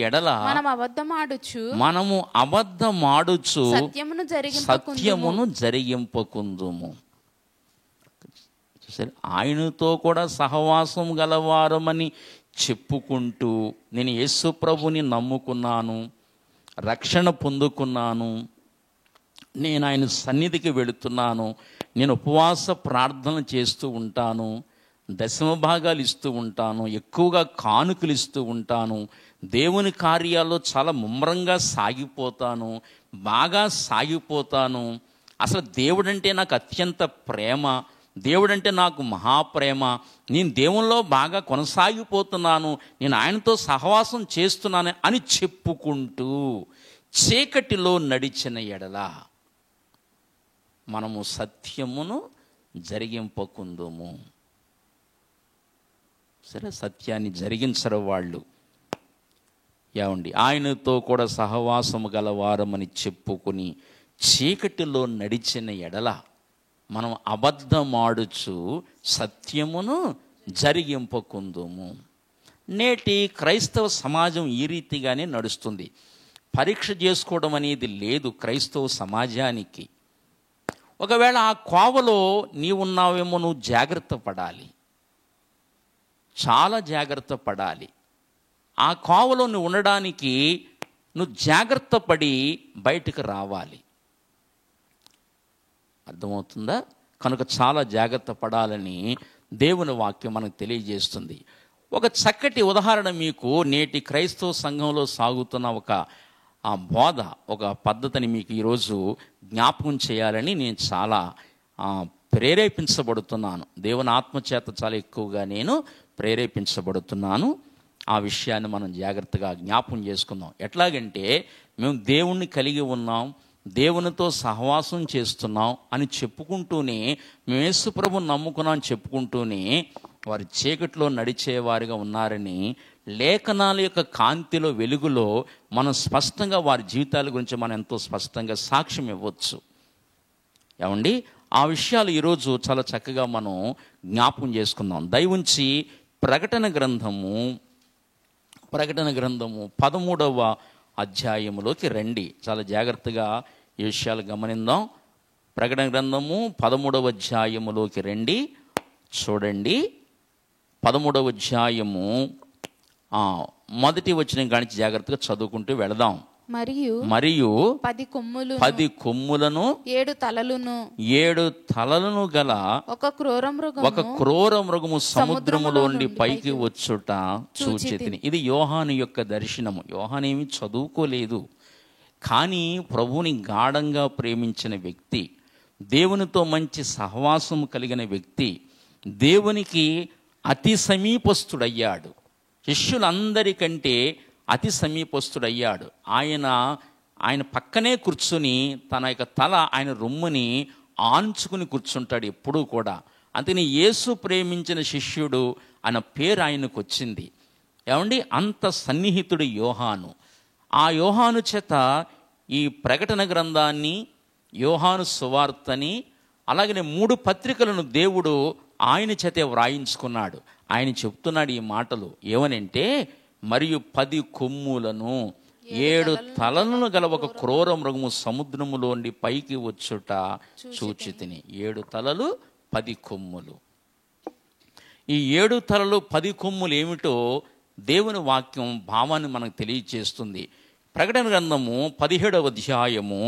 ఎడల మనము అబద్ధమాడుచు సత్యమును జరిగింపకుందుము. ఆయనతో కూడా సహవాసం గలవారమని చెప్పుకుంటూ, నేను యేసు ప్రభుని నమ్ముకున్నాను, రక్షణ పొందుకున్నాను, నేను ఆయన సన్నిధికి వెళుతున్నాను, నేను ఉపవాస ప్రార్థన చేస్తూ ఉంటాను, దశమ భాగాలు ఇస్తూ ఉంటాను, ఎక్కువగా కానుకలు ఇస్తూ ఉంటాను, దేవుని కార్యాల్లో చాలా ముమ్మరంగా సాగిపోతాను, బాగా సాగిపోతాను, అసలు దేవుడంటే నాకు అత్యంత ప్రేమ, దేవుడంటే నాకు మహాప్రేమ, నేను దేవునిలో బాగా కొనసాగిపోతున్నాను, నేను ఆయనతో సహవాసం చేస్తున్నాను అని చెప్పుకుంటూ చీకటిలో నడిచిన ఎడల మనము సత్యమును జరిగింపకుందుము. సరే, సత్యాన్ని జరిగించరు వాళ్ళు. ఏమండి, ఆయనతో కూడా సహవాసము గలవారమని చెప్పుకుని చీకటిలో నడిచిన ఎడల మనం అబద్ధమాడుచు సత్యమును జరిగింపకుందుము. నేటి క్రైస్తవ సమాజం ఈ రీతిగానే నడుస్తుంది. పరీక్ష చేసుకోవడం అనేది లేదు క్రైస్తవ సమాజానికి. ఒకవేళ ఆ కోవలో నీవున్నావేమో, నువ్వు జాగ్రత్త పడాలి, చాలా జాగ్రత్త పడాలి. ఆ కోవలో నువ్వు ఉండడానికి నువ్వు జాగ్రత్త పడి బయటకు రావాలి. అర్థమవుతుందా? కనుక చాలా జాగ్రత్త పడాలని దేవుని వాక్యం మనకు తెలియజేస్తుంది. ఒక చక్కటి ఉదాహరణ మీకు నేటి క్రైస్తవ సంఘంలో సాగుతున్న ఒక ఆ బోధ, ఒక పద్ధతిని మీకు ఈరోజు జ్ఞాపకం చేయాలని నేను చాలా ప్రేరేపించబడుతున్నాను. దేవుని ఆత్మచేత చాలా ఎక్కువగా నేను ప్రేరేపించబడుతున్నాను. ఆ విషయాన్ని మనం జాగ్రత్తగా జ్ఞాపకం చేసుకుందాం. ఎట్లాగంటే మేము దేవుణ్ణి కలిగి ఉన్నాం, దేవునితో సహవాసం చేస్తున్నాం అని చెప్పుకుంటూనే, మేము యేసు ప్రభువుని నమ్ముకున్నాం చెప్పుకుంటూనే వారు చీకట్లో నడిచేవారుగా ఉన్నారని లేఖనాల యొక్క కాంతిలో, వెలుగులో మనం స్పష్టంగా వారి జీవితాల గురించి మనం ఎంతో స్పష్టంగా సాక్ష్యం ఇవ్వచ్చు. ఏమండి, ఆ విషయాలు ఈరోజు చాలా చక్కగా మనం జ్ఞాపకం చేసుకుందాం. దయవుంచి ప్రకటన గ్రంథము 13వ అధ్యాయములోకి రండి. చాలా జాగ్రత్తగా ఈ విషయాలు గమనిద్దాం. ప్రకటన గ్రంథము 13వ అధ్యాయములోకి రండి. చూడండి, 13వ అధ్యాయము మొదటి వచనం కానించి జాగ్రత్తగా చదువుకుంటూ వెళదాం. మరియు 10 కొమ్ములను 7 తలలను గల ఒక క్రూర మృగము సముద్రములోండి పైకి వచ్చుట చూచితిని. ఇది యోహాను యొక్క దర్శనము. యోహాను ఏమి చదువుకోలేదు, కానీ ప్రభువుని గాఢంగా ప్రేమించిన వ్యక్తి, దేవునితో మంచి సహవాసము కలిగిన వ్యక్తి, దేవునికి అతి సమీపస్తుడయ్యాడు. శిష్యులందరికంటే అతి సమీపస్తుడయ్యాడు. ఆయన పక్కనే కూర్చుని తన యొక్క తల ఆయన రొమ్ముని ఆంచుకుని కూర్చుంటాడు ఎప్పుడూ కూడా. అందుకని యేసు ప్రేమించిన శిష్యుడు అన్న పేరు ఆయనకు వచ్చింది. ఏమండి, అంత సన్నిహితుడు యోహాను. ఆ యోహాను చేత ఈ ప్రకటన గ్రంథాన్ని, యోహాను సువార్తని, అలాగనే 3 పత్రికలను దేవుడు ఆయన చేతే వ్రాయించుకున్నాడు. ఆయన చెప్తున్నాడు ఈ మాటలు ఏమనంటే, మరియు 10 కొమ్ములను 7 తలలను గల ఒక క్రూర మృగము సముద్రములోండి పైకి వచ్చుట చూచితిని. 7 తలలు 10 కొమ్ములు. ఈ 7 తలలు 10 కొమ్ములు ఏమిటో దేవుని వాక్యం భావాన్ని మనకు తెలియజేస్తుంది. ప్రకటన గ్రంథము 17వ అధ్యాయము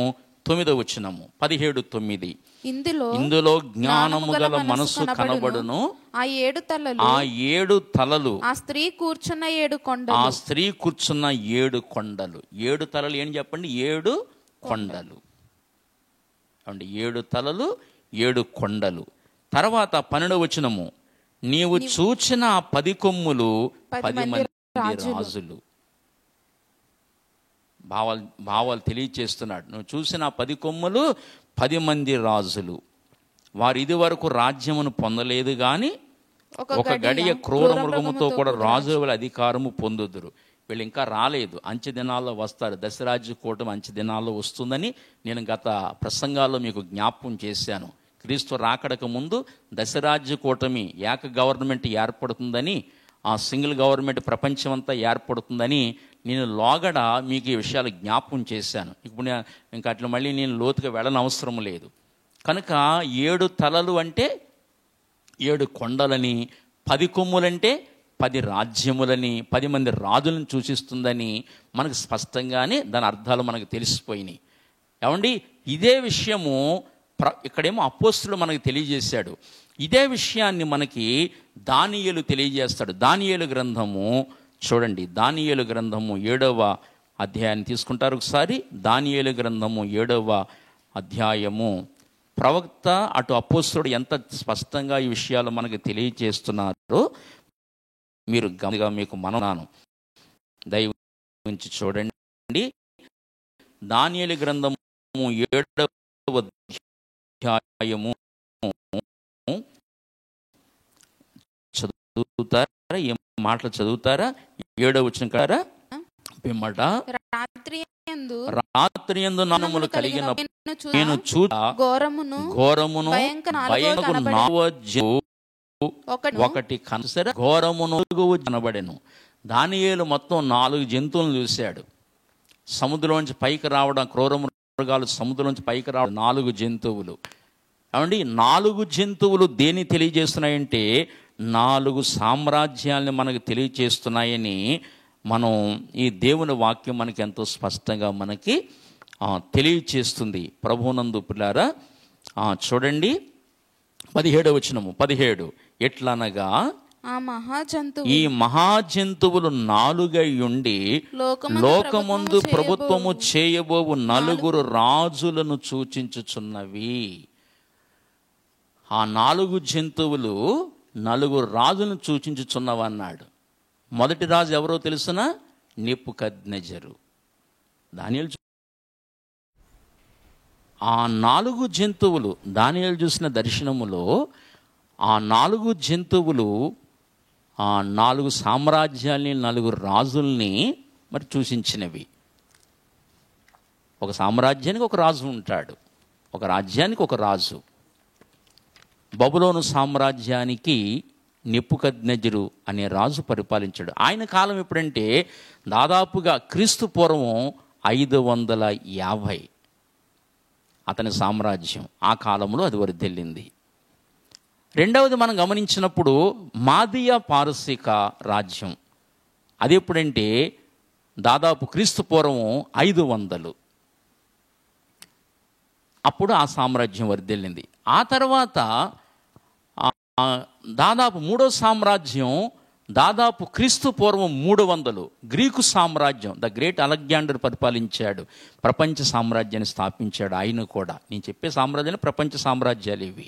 9వ వచనము, 17:9. ఇందులో జ్ఞానము గల మనస్సు కనబడును. ఆ 7 తలలు ఆ స్త్రీ కూర్చున్న 7 కొండలు. 7 తలలు ఏం చెప్పండి? 7 కొండలు. అంటే 7 తలలు 7 కొండలు. తర్వాత 12వ వచనము, నీవు చూచిన 10 కొమ్ములు 10 మంది రాజులు. భావాలు తెలియచేస్తున్నాడు. నువ్వు చూసిన 10 కొమ్ములు 10 మంది రాజులు. వారు ఇది వరకు రాజ్యమును పొందలేదు, కానీ ఒక గడియ క్రూర మృగముతో కూడా రాజుల అధికారము పొందుదురు. వీళ్ళు ఇంకా రాలేదు, అంచె దినాల్లో వస్తారు. దశరాజ్య కూటమి అంచె దినాల్లో వస్తుందని నేను గత ప్రసంగాల్లో మీకు జ్ఞాపకం చేశాను. క్రీస్తు రాకడకు ముందు దశరాజ్య కూటమి, ఏక గవర్నమెంట్ ఏర్పడుతుందని, ఆ సింగిల్ గవర్నమెంట్ ప్రపంచమంతా ఏర్పడుతుందని నేను లోగడ మీకు ఈ విషయాలు జ్ఞాపకం చేశాను. ఇప్పుడు ఇంకా అట్లా మళ్ళీ నేను లోతుగా వెళ్ళనవసరం లేదు. కనుక 7 తలలు అంటే 7 కొండలని, 10 కొమ్ములంటే 10 రాజ్యములని, 10 మంది రాజులను సూచిస్తుందని మనకు స్పష్టంగానే దాని అర్థాలు మనకు తెలిసిపోయినాయి. ఏమండి, ఇదే విషయము ఇక్కడేమో అపోస్తులు మనకు తెలియజేశాడు. ఇదే విషయాన్ని మనకి దానియేలు తెలియజేస్తాడు. దానియేలు గ్రంథము చూడండి, దానియేలు గ్రంథము 7వ అధ్యాయాన్ని తీసుకుంటారు ఒకసారి. దానియేలు గ్రంథము 7వ అధ్యాయము. ప్రవక్త అటు అపోస్తులుడు ఎంత స్పష్టంగా ఈ విషయాలు మనకు తెలియజేస్తున్నారో మీరు గమనిగా మీకు మననాను దయ ఉంచి చూడండి. దానియేలు గ్రంథము 7వ అధ్యాయము చదువుతారా? ఏం మాటలు చదువుతారా? 7వ వచనం కారా? పిమ్మట రాత్రి యందు నామములు కలిగిన నేను చూడ ఘోరమును భయంకరమును ఒకటి కనసర ఘోరమును కనబడెను. దానియేలు మొత్తం 4 జంతువులను చూశాడు. సముద్రంలోంచి పైకి రావడం, క్రూర మృగాలు సముద్రంలోంచి పైకి రావడం 4 జంతువులు. ఏమండి, 4 జంతువులు దేన్ని తెలియజేస్తున్నాయంటే 4 సామ్రాజ్యాలని మనకు తెలియజేస్తున్నాయని మనం ఈ దేవుని వాక్యం మనకి ఎంతో స్పష్టంగా మనకి తెలియచేస్తుంది. ప్రభువునందు పిల్లారా, చూడండి 17వ వచనము. 17 ఎట్లనగా ఆ మహాజంతువు ఈ మహాజంతువులు 4 ఉండి లోకమందు ప్రభుత్వము చేయబోవు 4 రాజులను సూచించుచున్నవి. ఆ 4 జంతువులు 4 రాజులను సూచించుచున్నవి అన్నాడు. మొదటి రాజు ఎవరో తెలుసునా? నెబుకద్నెజరు. దానియేలు ఆ 4 జంతువులు, దానియేలు చూసిన దర్శనములో ఆ 4 జంతువులు ఆ 4 సామ్రాజ్యాల్ని, 4 రాజుల్ని మరి సూచించినవి. ఒక సామ్రాజ్యానికి ఒక రాజు ఉంటాడు, ఒక రాజ్యానికి ఒక రాజు. బబులోను సామ్రాజ్యానికి నెబుకద్నెజరు అనే రాజు పరిపాలించాడు. ఆయన కాలం ఎప్పుడంటే దాదాపుగా క్రీస్తు పూర్వం 550 అతని సామ్రాజ్యం. ఆ కాలంలో అది వర్ధిల్లింది. రెండవది మనం గమనించినప్పుడు మాదియా పారసీక రాజ్యం. అది ఎప్పుడంటే దాదాపు క్రీస్తు పూర్వం 500. అప్పుడు ఆ సామ్రాజ్యం వర్ధిల్లింది. ఆ తర్వాత దాదాపు 3వ సామ్రాజ్యం దాదాపు క్రీస్తు పూర్వం 300 గ్రీకు సామ్రాజ్యం, ద గ్రేట్ అలెగ్జాండర్ పరిపాలించాడు. ప్రపంచ సామ్రాజ్యాన్ని స్థాపించాడు ఆయన కూడా. నేను చెప్పే సామ్రాజ్యాలు ప్రపంచ సామ్రాజ్యాలు ఇవి.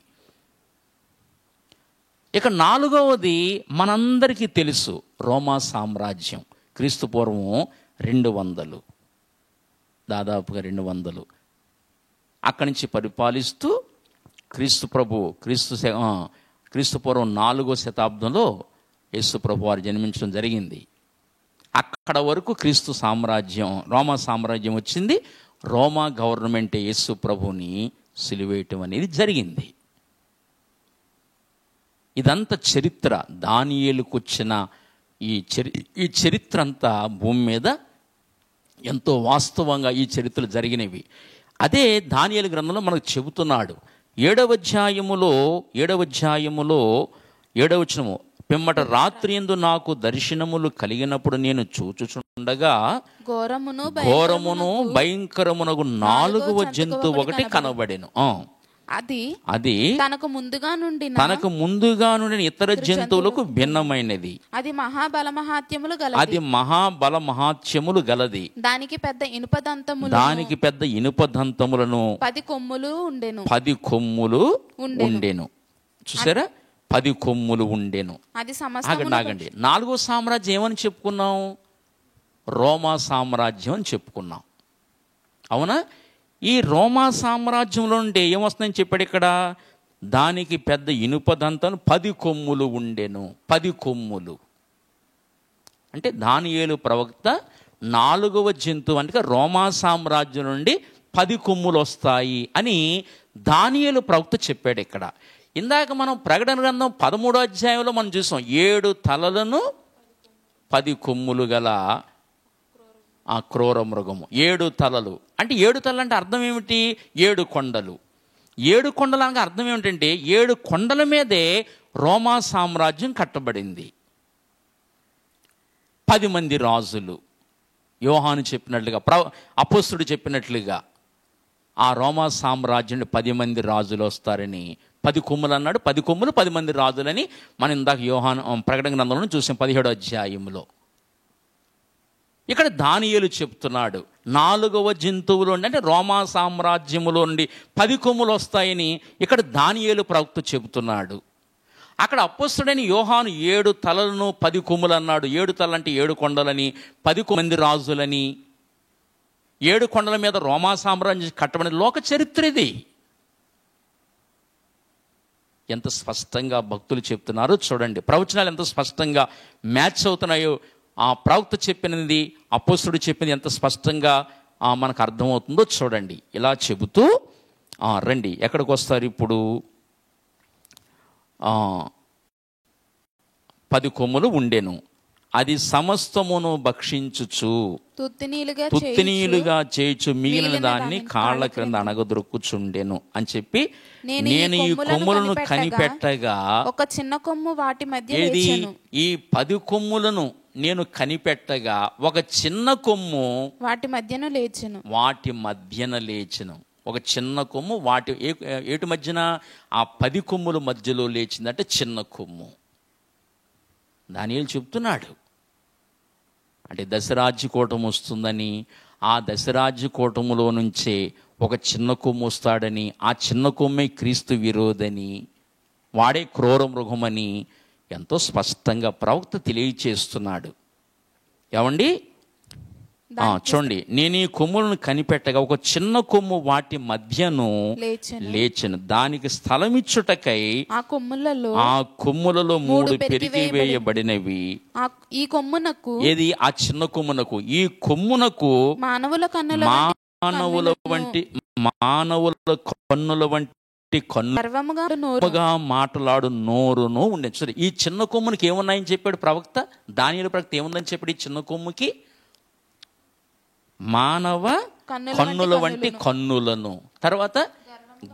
ఇక 4వది మనందరికీ తెలుసు, రోమా సామ్రాజ్యం. క్రీస్తు పూర్వం 200, దాదాపుగా 200. అక్కడి నుంచి పరిపాలిస్తూ క్రీస్తు పూర్వం 4వ శతాబ్దంలో యేసు ప్రభు వారు జన్మించడం జరిగింది. అక్కడ వరకు క్రీస్తు సామ్రాజ్యం, రోమా సామ్రాజ్యం వచ్చింది. రోమా గవర్నమెంట్ యేసు ప్రభుని సిలువేయటం అనేది జరిగింది. ఇదంతా చరిత్ర. దానియేలుకు వచ్చిన ఈ చరిత్ర అంతా భూమి మీద ఎంతో వాస్తవంగా ఈ చరిత్రలు జరిగినవి. అదే దానియేలు గ్రంథంలో మనకు చెబుతున్నాడు. 7వ అధ్యాయములో 7వ వచనము, పిమ్మట రాత్రి యందు నాకు దర్శనములు కలిగినప్పుడు నేను చూచుచుండగా ఘోరమును భయంకరమునగు 4వ జంతువు ఒకటి కనబడెను. అది తనకు ముందుగా నుండి ఇతర జంతువులకు భిన్నమైనది. అది మహాబల మహాత్యములు గలది. దానికి పెద్ద ఇనుప దంతములను 10 కొమ్ములు ఉండెను. చూసారా, 10 కొమ్ములు ఉండెను. ఆగండి. 4వ సామ్రాజ్యం ఏమని చెప్పుకున్నాం? రోమా సామ్రాజ్యం అని చెప్పుకున్నాం, అవునా? ఈ రోమా సామ్రాజ్యంలో ఉంటే ఏమొస్తుందని చెప్పాడు ఇక్కడ? దానికి పెద్ద ఇనుప దంతం 10 కొమ్ములు ఉండెను. 10 కొమ్ములు అంటే దానియేలు ప్రవక్త 4వ జంతువు అంటే రోమా సామ్రాజ్యం నుండి 10 కొమ్ములు వస్తాయి అని దానియేలు ప్రవక్త చెప్పాడు ఇక్కడ. ఇందాక మనం ప్రకటన గ్రంథం 13వ అధ్యాయంలో మనం చూసాం, 7 తలలను 10 కొమ్ములు గల ఆ క్రూర మృగము. 7 తలలు అంటే 7 తలలు అంటే అర్థం ఏమిటి? 7 కొండలు. 7 కొండలు అనగా అర్థం ఏమిటంటే 7 కొండల మీదే రోమా సామ్రాజ్యం కట్టబడింది. 10 మంది రాజులు. యోహాను చెప్పినట్లుగా, అపోస్తలుడు చెప్పినట్లుగా ఆ రోమా సామ్రాజ్యం 10 మంది రాజులు వస్తారని, 10 కొమ్ములు అన్నాడు. 10 కొమ్ములు 10 మంది రాజులని మనం ఇందాక యోహాను ప్రకటన గ్రంథంలో చూసాం 17వ అధ్యాయంలో. ఇక్కడ దానియేలు చెప్తున్నాడు 4వ జంతువులు అంటే రోమా సామ్రాజ్యములో నుండి 10 కొమ్ములు వస్తాయని ఇక్కడ దానియేలు ప్రవక్త చెబుతున్నాడు. అక్కడ అపోస్తలుడైన యోహాను 7 తలలను 10 కొమ్ములు అన్నాడు. 7 తలలు అంటే 7 కొండలని, 10 మంది రాజులని. 7 కొండల మీద రోమా సామ్రాజ్యం కట్టబడిన లోక చరిత్ర ఇది. ఎంత స్పష్టంగా భక్తులు చెప్తున్నారో చూడండి. ప్రవచనాలు ఎంత స్పష్టంగా మ్యాచ్ అవుతున్నాయో. ఆ ప్రవక్త చెప్పినది, అపోస్తలుడు చెప్పింది ఎంత స్పష్టంగా మనకు అర్థమవుతుందో చూడండి. ఇలా చెబుతూ రండి, ఎక్కడికి వస్తారు ఇప్పుడు? 10 కొమ్ములు ఉండెను. అది సమస్తమును భక్షించుచు తుత్తినీలుగా చేయుచు మిగిలిన దాన్ని కాళ్ళ క్రింద అణగదొరుకుచుండెను అని చెప్పి, నేను ఈ కొమ్ములను కనిపెట్టగా ఒక చిన్న కొమ్ము వాటి మధ్య ఈ 10 కొమ్ములను నేను కనిపెట్టగా ఒక చిన్న కొమ్ము వాటి మధ్యన లేచెను. ఒక చిన్న కొమ్ము ఏటి మధ్యన? ఆ 10 కొమ్ముల మధ్యలో లేచిందంటే చిన్న కొమ్ము. దానియేలు చెప్తున్నాడు. అంటే దశరాజ్య కూటమి వస్తుందని, ఆ దశరాజ్య కూటములో నుంచే ఒక చిన్న కొమ్ము వస్తాడని, ఆ చిన్న కొమ్మే క్రీస్తు విరోధని, వాడే క్రూర మృగమని ఎంతో స్పష్టంగా ప్రవక్త తెలియచేస్తున్నాడు. ఏమండి, చూడండి, నేను ఈ కొమ్ములను కనిపెట్టగా ఒక చిన్న కొమ్ము వాటి మధ్యను లేచెను, దానికి స్థలమిచ్చుటకై ఆ కొమ్ములలో 3 పెరిగి వేయబడినవి. ఈ కొమ్మునకు, ఏది ఆ చిన్న కొమ్మునకు, ఈ కొమ్మునకు మానవుల కన్నుల వంటి కన్నుగా మాట్లాడు నోరును ఉండే. సరే, ఈ చిన్న కొమ్మునికి ఏమున్నాయని చెప్పాడు ప్రవక్త? దానియేలు ప్రవక్త ఏముందని చెప్పాడు ఈ చిన్న కొమ్ముకి? మానవ కన్నుల వంటి కన్నులను, తర్వాత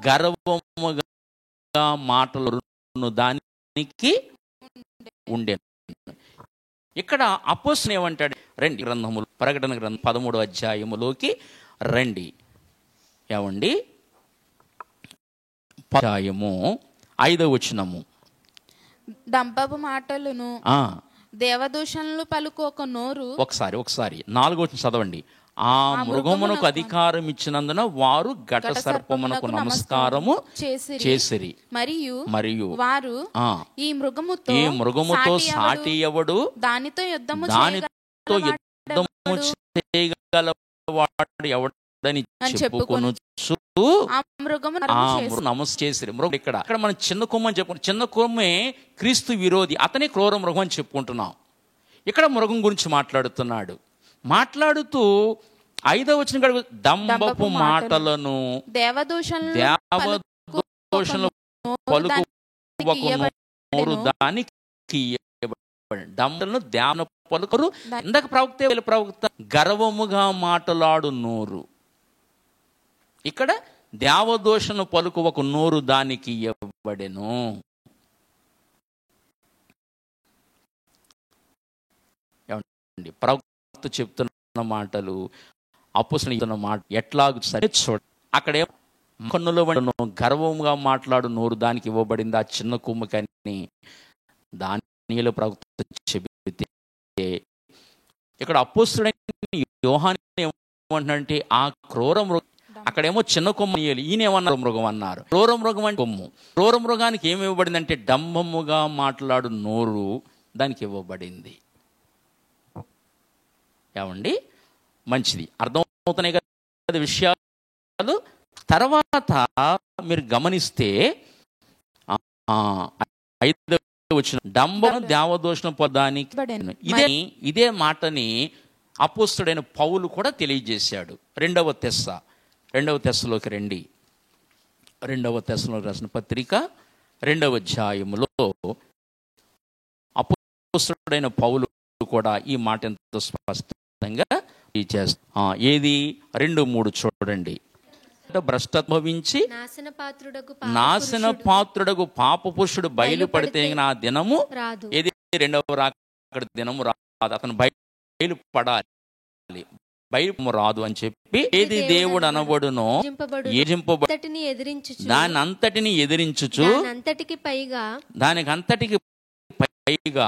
గర్వముగా మాటలను దానికి ఉండేను. ఇక్కడ అపోస్తలుడు ఏమంటాడు? రండి గ్రంథములు, ప్రకటన గ్రంథం 13వ అధ్యాయములోకి రండి. ఏమండి, అధ్యాయము 5వ వచనము. డంబపు మాటలను దేవదూషణలు పలుకు ఒక నోరు. ఒకసారి 4వ వచనం చదవండి. ఆ మృగమునకు అధికారం ఇచ్చినందున వారు ఘట సర్పమునకు నమస్కారము చేసిరి. మరియు వారు ఈ మృగముతో సాటి ఎవడు, దానితో యుద్ధము చేయగలవాడు ఎవడని చెప్పుకొనుచు నమస్కారం చేసిరి. మృగం ఇక్కడ మనం చిన్న కొమ్మ అని చెప్పుకుంటాం. చిన్న కొమ్మే క్రీస్తు విరోధి, అతనే క్రూర మృగం అని చెప్పుకుంటున్నాం. ఇక్కడ మృగం గురించి మాట్లాడుతూ 5వ వచనం గడువు, డంబపు మాటలను దేవదూషణలు పలుకు ఒక నోరు దానికి డంబలను ధ్యాన పలుకరు. ఇందాక ప్రవక్త గర్వముగా మాట్లాడు నోరు, ఇక్కడ దేవదూషణ పలుకు ఒక నోరు దానికి ఇవ్వబడెను. ప్రవక్త చెప్తున్న మాటలు, అపోస్తలుడు చెప్తున్న మాట ఎట్లాగూ సరే చూడండి. అక్కడే కన్నుల వంటి గర్వంగా మాట్లాడు నోరు దానికి ఇవ్వబడింది ఆ చిన్న కొమ్ముకని దానియేలు ప్రవక్త చెబితే, ఇక్కడ అపోస్తలుడైన యోహాను ఏమంటున్నాడంటే ఆ క్రూర మృగం, అక్కడేమో చిన్న కొమ్మ, ఈయనేమన్నారు మృగం అన్నారు. క్రూర మృగం అంటే కొమ్ము. క్రూర మృగానికి ఏమి ఇవ్వబడింది అంటే డంబముగా మాట్లాడు నోరు దానికి ఇవ్వబడింది. ఏమండి, మంచిది, అర్థమవుతున్నాయి కదా విషయాలు. తర్వాత మీరు గమనిస్తే 5వ వచనం, డంబను దేవదూషణ పదానికి ఇదే మాటని అపోస్తలుడైన పౌలు కూడా తెలియజేశాడు. 2వ తెస్సలోకి రండి. 2వ తెస్సలోకి రాసిన పత్రిక 2వ అధ్యాయములో అపోస్తలుడైన పౌలు కూడా ఈ మాట ఎంతో స్పష్టంగా ఏది 2:3 చూడండి. భ్రష్టత్వవించి నాశన పాత్రుడగు పాప పురుషుడు బయలుపడితే నా దినము ఏది 2వ రాకడ దినము రాదు, అతను బయలుపడాలి, బయలు రాదు అని చెప్పి, ఏది దేవుడు అనబడునో దాని అంతటిని ఎదిరించుచు దానికి అంతటికి పైగా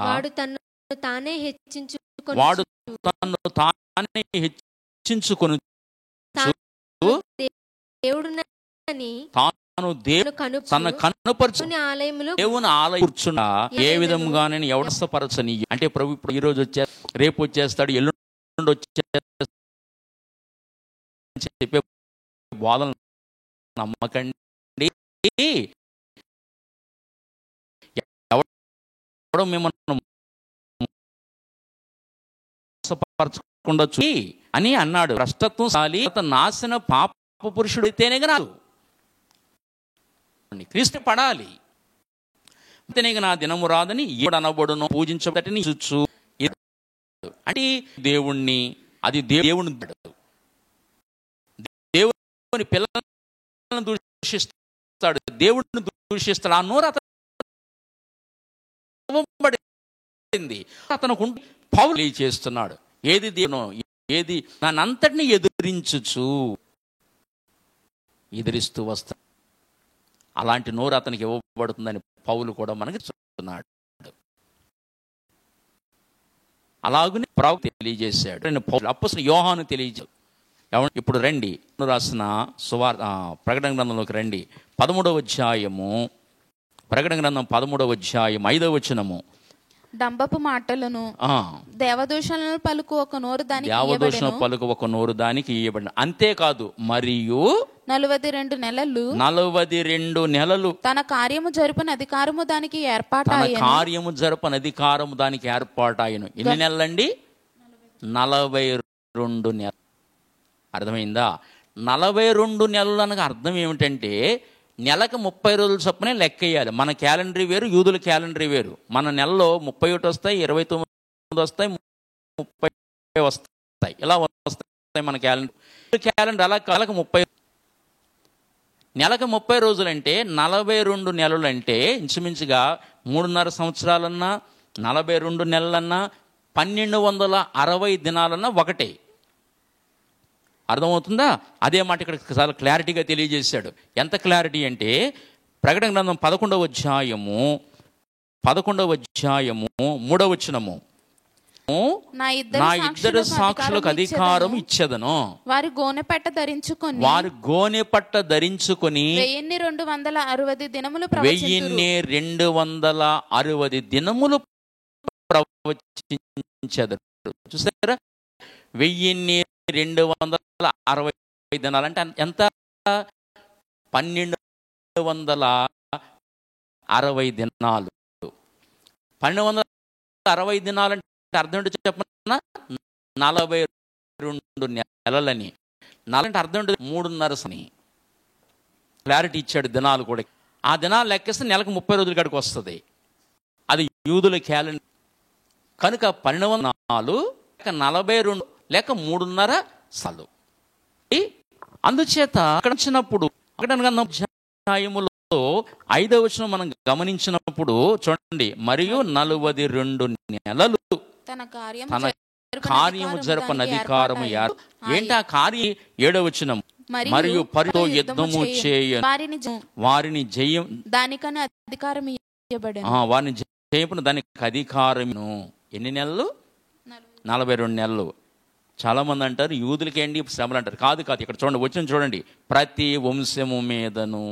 వాడు తన్ను తానే హెచ్చించుకొని తన కనుపరచు దేవుని ఆలయం కూర్చున్నా ఏ విధంగా ఎవడసపరచని. అంటే ప్రభు ఇప్పుడు ఈరోజు రేపు వచ్చేస్తాడు, ఎల్లుండి వచ్చేస్తాడు చెప్పే బోధన నమ్మకండి. ఎవడో మిమ్మల్ని మోసపరచకుండా అని అన్నాడు. భ్రష్టత్వం సాలి నాశన పాప పురుషుడు అయితేనే రాదు, క్రీస్తు పడాలి, అంతేనే నా దినము రాదని ఎవడు అనబడును పూజించబడని చూచు. అంటే దేవుణ్ణి, అది దేవుని పిల్లలను దూషిస్తాడు, దేవుడిని దూషిస్తాడు. ఆ నోరు అతను పౌలు చేస్తున్నాడు. ఏది దేవునో ఏది దాని అంతటిని ఎదిరిస్తూ వస్తాడు. అలాంటి నోరు అతనికి ఇవ్వబడుతుందని పౌలు కూడా మనకి చెప్తున్నాడు. అలాగనే ప్రవక్త తెలియజేశాడు. అప్పొస్తలుడైన యోహాను తెలియజేశాడు. ఇప్పుడు రండి, రాసిన ప్రకటన గ్రంథంలోకి రండి. 13వ అధ్యాయము, ప్రకటన గ్రంథం 13వ అధ్యాయం 5వ వచనము. డంబపు మాటలను దేవదూషణలను పలుకు ఒక నోరు దానికి ఇయ్యబడిన. అంతేకాదు, మరియు 42 నెలలు తన కార్యము జరుపని అధికారము దానికి ఏర్పాటాయను. ఎన్ని నెలలండి? 42 నెలలు. అర్థమైందా? 42 నెలలు అనగా అర్థం ఏమిటంటే నెలకు 30 రోజుల చొప్పునే లెక్క వేయాలి. మన క్యాలెండరీ వేరు, యూదుల క్యాలెండరీ వేరు. మన నెలలో 31 వస్తాయి, 29 వస్తాయి, 30 వస్తాయి, ఇలా వస్తాయి మన క్యాలెండర్. అలా నెలకు 30 రోజులంటే 42 నెలలు అంటే ఇంచుమించుగా 3.5 సంవత్సరాలన్నా 42 నెలలన్నా 1260 దినాలన్నా ఒకటే. అర్థమవుతుందా? అదే మాట ఇక్కడ చాలా క్లారిటీగా తెలియజేశాడు. ఎంత క్లారిటీ అంటే ప్రకటన గ్రంథం 11వ అధ్యాయము 3వ వచనము. నా ఇద్దరు సాక్షులకు అధికారం ఇచ్చేదను. వారి గోనెపట్ట ధరించుకొని 1260 దినములు ప్రవచించెదరు. చూసారా? 1260 దినాలంటే ఎంత? 1260 దినాలు. 1260 దినాలంటే అర్థం ఏంటో చెప్పనా? 42 నెలలని. అంటే అర్థం ఏంటో? 3.5 క్లారిటీ ఇచ్చాడు దినాలు కూడా. ఆ దినాలు లెక్కేస్తే నెలకు 30 రోజుల కాడికి వస్తుంది. అది యూదుల క్యాలెండర్ కనుక 1200 లేక 42 లేక 3.5 సార్లు. అందుచేత అక్కడ వచ్చినప్పుడు ప్రకటన గ్రంథం అధ్యాయములో 5వ వచనం మనం గమనించినప్పుడు చూడండి, మరియు 42 నెలలు తన కార్యము జరపని అధికారము. ఏంటి ఆ కార్యం? 7వ వచనం. మరియు పరితో యుద్ధము చేయను, వారిని జయం దానికన్నా అధికారం ఇవ్వబడెను. వారిని జయమును దానికి అధికారమును. ఎన్ని నెలలు? 42 నెలలు. చాలా మంది అంటారు యూదులకి ఏంటి శ్రమలు అంటారు. కాదు, ఇక్కడ చూడండి, వచ్చిన చూడండి, ప్రతి వంశము మీదను.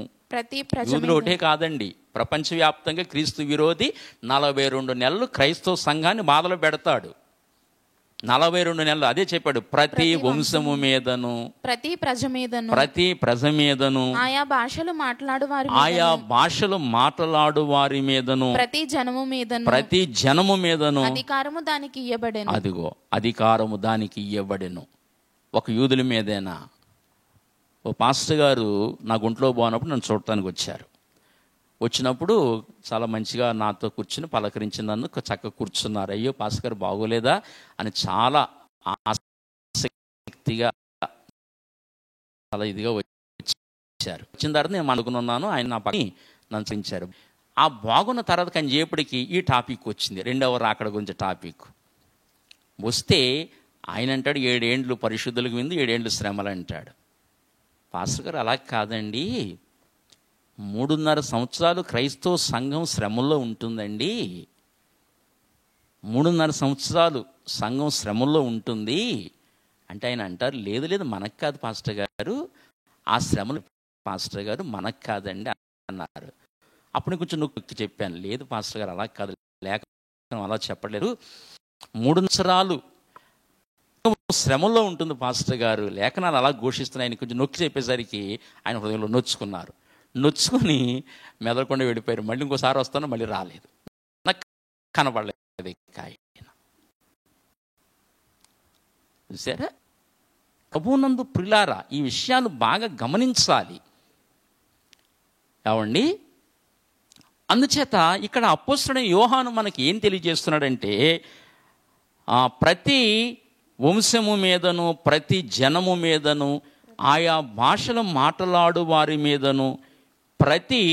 యూదులు ఒకటే కాదండి, ప్రపంచవ్యాప్తంగా క్రీస్తు విరోధి 42 నెలలు క్రైస్తవ సంఘాన్ని బాధలో పెడతాడు. 42 నెలలు. అదే చెప్పాడు, ప్రతి వంశము మీదను, ప్రతి ప్రజ మీదను, ఆయా భాషలు మాట్లాడు వారి మీదను, ప్రతి జనము మీదను అధికారము దానికి ఇయ్యబడెను. అదిగో, అధికారము దానికి ఇయ్యబడెను. ఒక యూదుల మీదేనా? ఓ పాస్టర్ గారు నా గుంట్లో పోనప్పుడు నన్ను చూడటానికి వచ్చారు. వచ్చినప్పుడు చాలా మంచిగా నాతో కూర్చుని పలకరించి నన్ను చక్కగా కూర్చున్నారు. అయ్యో పాస్టర్ గారు బాగోలేదా అని చాలా ఆసక్తిగా చాలా ఇదిగా వచ్చారు. వచ్చిన తర్వాత నేను అనుకున్నాను, ఆయన నా పని నన్ను చూపించారు. ఆ బాగున్న తర్వాత కానీ చేపటికి ఈ టాపిక్ వచ్చింది, 2వ రాకడ గురించి టాపిక్ వస్తే ఆయన అంటాడు 7 ఏండ్లు పరిశుద్ధులకు విందు, 7 ఏండ్లు శ్రమలు అంటాడు. పాస్టర్ గారు అలా కాదండి, 3.5 సంవత్సరాలు క్రైస్తవ సంఘం శ్రమల్లో ఉంటుందండి. 3.5 సంవత్సరాలు సంఘం శ్రమల్లో ఉంటుంది అంటే ఆయన అంటారు, లేదు మనకు కాదు పాస్టర్ గారు, ఆ శ్రమలు పాస్టర్ గారు మనకు కాదండి అన్నారు. అప్పుడు కొంచెం నొక్కి చెప్పాను, లేదు పాస్టర్ గారు అలా కాదు, లేఖనం అలా చెప్పలేదు, 3 సంవత్సరాలు శ్రమల్లో ఉంటుంది పాస్టర్ గారు, లేఖనాలు అలా ఘోషిస్తున్నాయని కొంచెం నొక్కి చెప్పేసరికి ఆయన హృదయంలో నొచ్చుకొని మెదలకుండా వెళ్ళిపోయారు. మళ్ళీ ఇంకోసారి వస్తాను, మళ్ళీ రాలేదు, నాకు కనబడలేదు. చూసారా? ప్రభువునందు ప్రియులారా, ఈ విషయాలు బాగా గమనించాలి. ఏమండి? అందుచేత ఇక్కడ అపోస్తలుడైన యోహాను మనకి ఏం తెలియజేస్తున్నాడంటే, ప్రతి వంశము మీదను, ప్రతి జనము మీదను, ఆయా భాషలు మాట్లాడు వారి మీదను, ప్రతి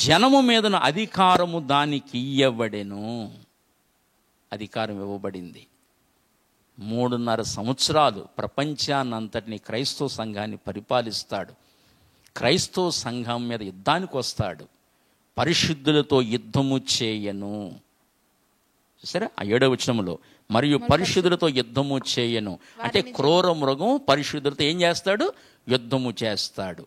జనము మీదను అధికారము దానికి ఇవ్వబడెను. అధికారం ఇవ్వబడింది. 3.5 సంవత్సరాలు ప్రపంచాన్నంతటిని క్రైస్తవ సంఘాన్ని పరిపాలిస్తాడు. క్రైస్తవ సంఘం మీద యుద్ధానికి వస్తాడు. పరిశుద్ధులతో యుద్ధము చేయను. సరే, ఆ 7వ వచనంలో మరియు పరిశుద్ధులతో యుద్ధము చేయను. అంటే క్రూర మృగము పరిశుద్ధులతో ఏం చేస్తాడు? యుద్ధము చేస్తాడు.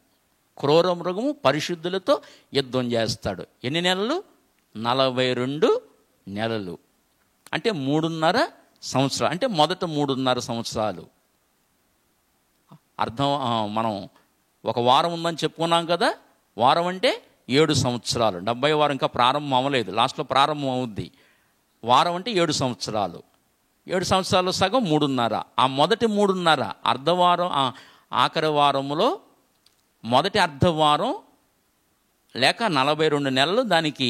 క్రూర మృగము పరిశుద్ధులతో యుద్ధం చేస్తాడు. ఎన్ని నెలలు? 42 నెలలు. అంటే 3.5 సంవత్సరాలు. అంటే మొదట 3.5 సంవత్సరాలు. అర్థం, మనం ఒక వారం ఉందని చెప్పుకున్నాం కదా. వారం అంటే 7 సంవత్సరాలు. 70 వారం ఇంకా ప్రారంభం అవ్వలేదు, లాస్ట్లో ప్రారంభం అవుద్ది. వారం అంటే 7 సంవత్సరాలు. 7 సంవత్సరాలు సగం 3.5. ఆ మొదటి 3.5 అర్ధవారం, ఆఖరి వారంలో మొదటి అర్ధవారం లేక 42 నెలలు దానికి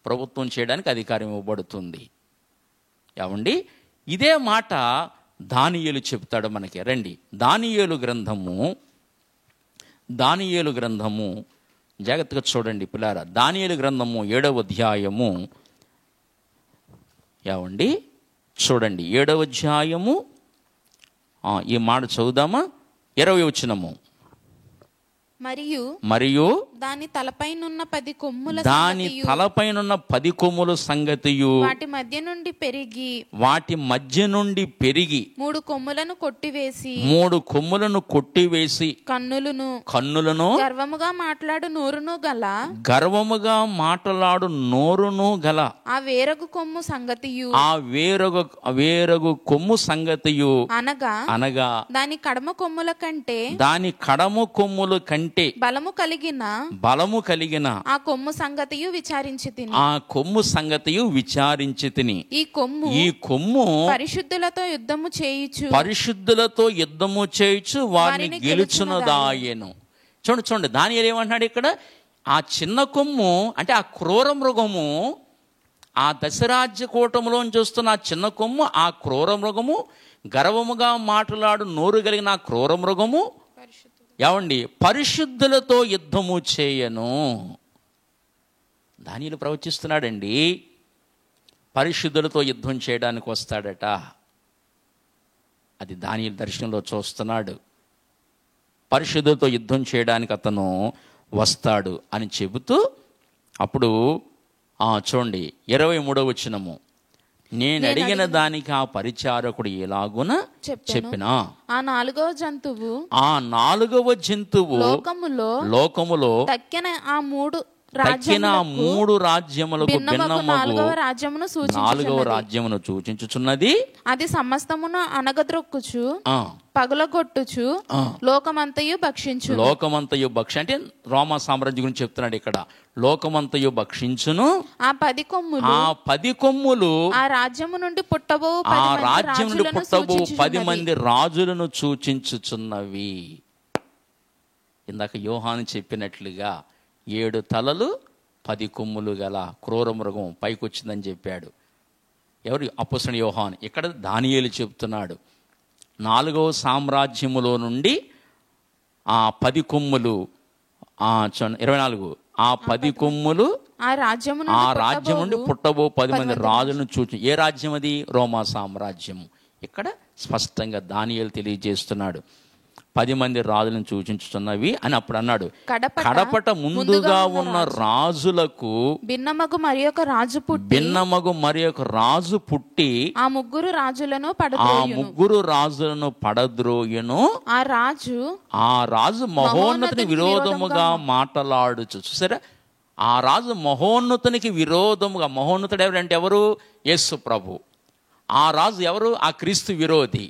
ప్రభుత్వం చేయడానికి అధికారం ఇవ్వబడుతుంది. ఏమండి, ఇదే మాట దానియేలు చెప్తాడు మనకి. రండి, దానియేలు గ్రంథము జాగ్రత్తగా చూడండి పిల్లారా. దానియేలు గ్రంథము 7వ అధ్యాయము. ఏమండి చూడండి, 7వ అధ్యాయము ఈ మాట చదువుదామా? 20వ వచనము. మరియు దాని తలపైనున్న 10 కొమ్ముల సంగతియు వాటి మధ్య నుండి పెరిగి 3 కొమ్ములను కొట్టివేసి కన్నులను గర్వముగా మాట్లాడు నోరును గల ఆ వేరగు కొమ్ము సంగతియు అనగా దాని కడమ కొమ్ముల కంటే బలము కలిగిన ఆ కొమ్ము సంగతియు విచారించి తిని. ఈ కొమ్ము పరిశుద్ధులతో యుద్ధము చేయుచు వారిని గెలుచునదాయెను. చూడండి దానియేలు ఏమంటున్నాడు ఇక్కడ? ఆ చిన్న కొమ్ము అంటే ఆ క్రూర మృగము, ఆ దశరాజ్య కూటములోంచి వస్తున్న ఆ చిన్న కొమ్ము, ఆ క్రూర మృగము, గర్వముగా మాట్లాడు నోరు కలిగిన ఆ క్రూర మృగము ఏమండి పరిశుద్ధులతో యుద్ధము చేయను. దానియేలు ప్రవచిస్తున్నాడండి. పరిశుద్ధులతో యుద్ధం చేయడానికి వస్తాడట. అది దానియేలు దర్శనంలో చూస్తున్నాడు. పరిశుద్ధులతో యుద్ధం చేయడానికి అతను వస్తాడు అని చెబుతూ, అప్పుడు చూడండి 23వ వచనము. నేను అడిగిన దానికి ఆ పరిచారకుడు ఎలాగున చెప్పిన ఆ 4వ జంతువు లోకములో తక్కిన ఆ 3 రాజ్యములకు భిన్నమగు 4వ రాజ్యమును సూచించుచున్నది. అది సమస్తమును అనగద్రొక్కుచు పగలగొట్టుచు లోకమంతయు భక్ష అంటే రోమా సామ్రాజ్యం గురించి చెప్తున్నాడు ఇక్కడ. లోకమంతయు భక్షించును. ఆ 10 కొమ్ములు ఆ రాజ్యము నుండి పుట్టబో 10 మంది రాజులను సూచించుచున్నవి. ఇందాక యోహాను చెప్పినట్లుగా 7 తలలు 10 కొమ్ములు గల క్రూర మృగం పైకొచ్చిందని చెప్పాడు. ఎవరు? అపోస్తలుడు యోహాను. ఇక్కడ దానియేలు చెప్తున్నాడు. 4వ సామ్రాజ్యములో నుండి ఆ 10 కొమ్ములు 24 ఆ 10 కొమ్ములు ఆ రాజ్యం నుండి పుట్టబో 10 మంది రాజులను చూచి. ఏ రాజ్యం అది? రోమా సామ్రాజ్యము. ఇక్కడ స్పష్టంగా దానియేలు తెలియజేస్తున్నాడు 10 మంది రాజులను సూచించుతున్నవి అని అప్పుడు అన్నాడు. కడపట ముందుగా ఉన్న రాజులకు భిన్నమగు మరి ఒక రాజు పుట్టి ఆ ముగ్గురు రాజులను పడద్రోయును. ఆ రాజు మహోన్నతుని విరోధముగా మాట్లాడుచు. చూసారా, ఆ రాజు మహోన్నతునికి విరోధముగా. మహోన్నతుడు ఎవరంటే ఎవరు? యేసు ప్రభు. ఆ రాజు ఎవరు? ఆ క్రీస్తు విరోధి.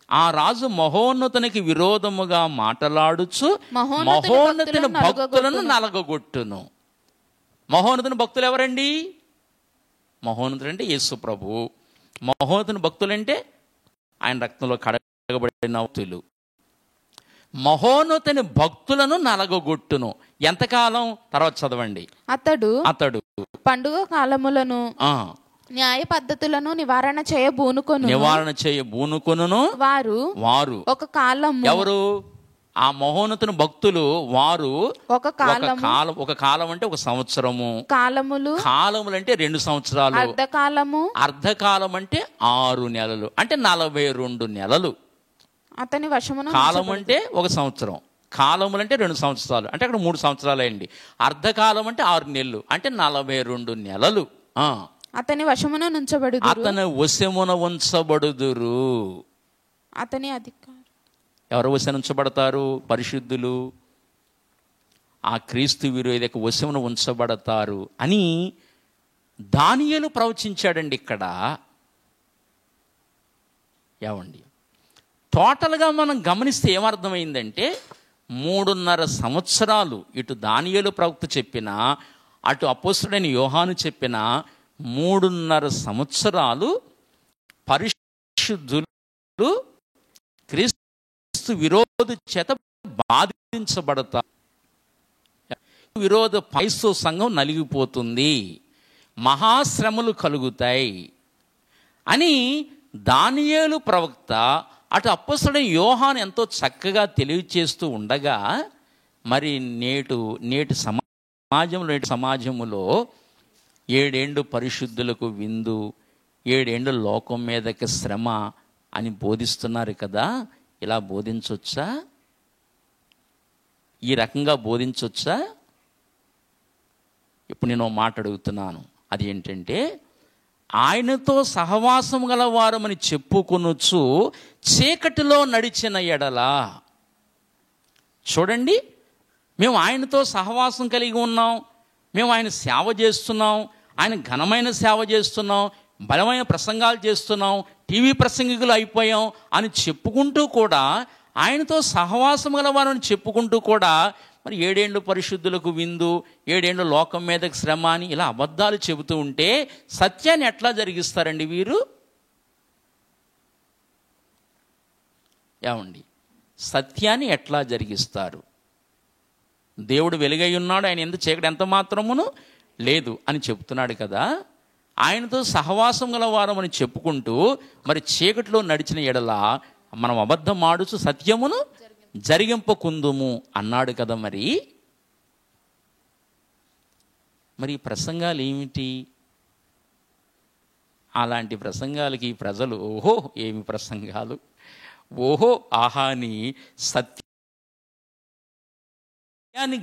ఆ రాజు మహోన్నతునికి విరోధముగా మాట్లాడుచు మహోన్నతుని భక్తులను నలగొట్టును. మహోన్నతుని భక్తులు ఎవరండి? మహోన్నతుడు అంటే యేసు ప్రభు. మహోన్నతుని భక్తులంటే ఆయన రక్తంలో కడగబడిన భక్తులు. మహోన్నతుని భక్తులను నలగొట్టును. ఎంతకాలం? తర్వాత చదవండి. అతడు పండుగ కాలములను న్యాయ పద్ధతులను నివారణ చేయబూనుకొను. వారు ఒక కాలం. ఎవరు? ఆ మహోన్నతుని భక్తులు. వారు ఒక కాలం అంటే ఒక సంవత్సరము. కాలములు అంటే 2 సంవత్సరాలు. అర్ధకాలం అంటే 6 నెలలు. అంటే 42 నెలలు అతని వశమున. కాలం అంటే ఒక సంవత్సరం, కాలములు అంటే 2 సంవత్సరాలు. అంటే అక్కడ 3 సంవత్సరాలు అయింది. అర్ధకాలం అంటే 6 నెలలు. అంటే 42 నెలలు. అతని వశమున నుంచబడుదురు. అతని వశమున ఉంచబడుదురు. అతని అధికారం. ఎవరు వశం ఉంచబడతారు? పరిశుద్ధులు. ఆ క్రీస్తు విరోధక వశమున ఉంచబడతారు అని దానియేలు ప్రవచించాడండి. ఇక్కడ ఏమండి, టోటల్గా మనం గమనిస్తే ఏమర్థమైందంటే 3.5 సంవత్సరాలు ఇటు దానియేలు ప్రవక్త చెప్పినా అటు అపోస్తలుడైన యోహాను చెప్పినా 3.5 సంవత్సరాలు పరిశుద్ధులు క్రీస్తు విరోధి చేత బాధించబడతారు. విరోధ క్రైస్తవ సంఘం నలిగిపోతుంది, మహాశ్రమలు కలుగుతాయి అని దానియేలు ప్రవక్త అటు అపోస్తలుడైన యోహాను ఎంతో చక్కగా తెలియచేస్తూ ఉండగా, మరి నేటి సమాజంలో 7 ఏండ్లు పరిశుద్ధులకు విందు, 7 ఏండ్లు లోకం మీదకి శ్రమ అని బోధిస్తున్నారు కదా. ఇలా బోధించొచ్చా? ఈ రకంగా బోధించొచ్చా? ఇప్పుడు నేను మాట అడుగుతున్నాను. అది ఏంటంటే, ఆయనతో సహవాసం గలవారమని చెప్పుకొనొచ్చు చీకటిలో నడిచిన ఎడలా. చూడండి, మేము ఆయనతో సహవాసం కలిగి ఉన్నాం, మేము ఆయన సేవ చేస్తున్నాం, ఆయన ఘనమైన సేవ చేస్తున్నాం, బలమైన ప్రసంగాలు చేస్తున్నాం, టీవీ ప్రసంగికులు అయిపోయాం అని చెప్పుకుంటూ కూడా, ఆయనతో సహవాసం గలవారని చెప్పుకుంటూ కూడా మరి 7 ఏండ్లు పరిశుద్ధులకు విందు, 7 ఏండ్లు లోకం మీదకి శ్రమ అని ఇలా అబద్ధాలు చెబుతూ ఉంటే సత్యాన్ని ఎట్లా జరిగిస్తారండి వీరు? ఏమండి, సత్యాన్ని ఎట్లా జరిగిస్తారు? దేవుడు వెలుగై ఉన్నాడు, ఆయన ఎందుకు చీకటి ఎంత మాత్రమును లేదు అని చెప్తున్నాడు కదా. ఆయనతో సహవాసం గల వారమని చెప్పుకుంటూ మరి చీకటిలో నడిచిన ఎడల మనం అబద్ధం ఆడుచు సత్యమును జరిగింపకుందుము అన్నాడు కదా. మరి ఈ ప్రసంగాలు ఏమిటి? అలాంటి ప్రసంగాలకి ప్రజలు ఓహో ఏమి ప్రసంగాలు, ఓహో ఆహా అని సత్యాన్ని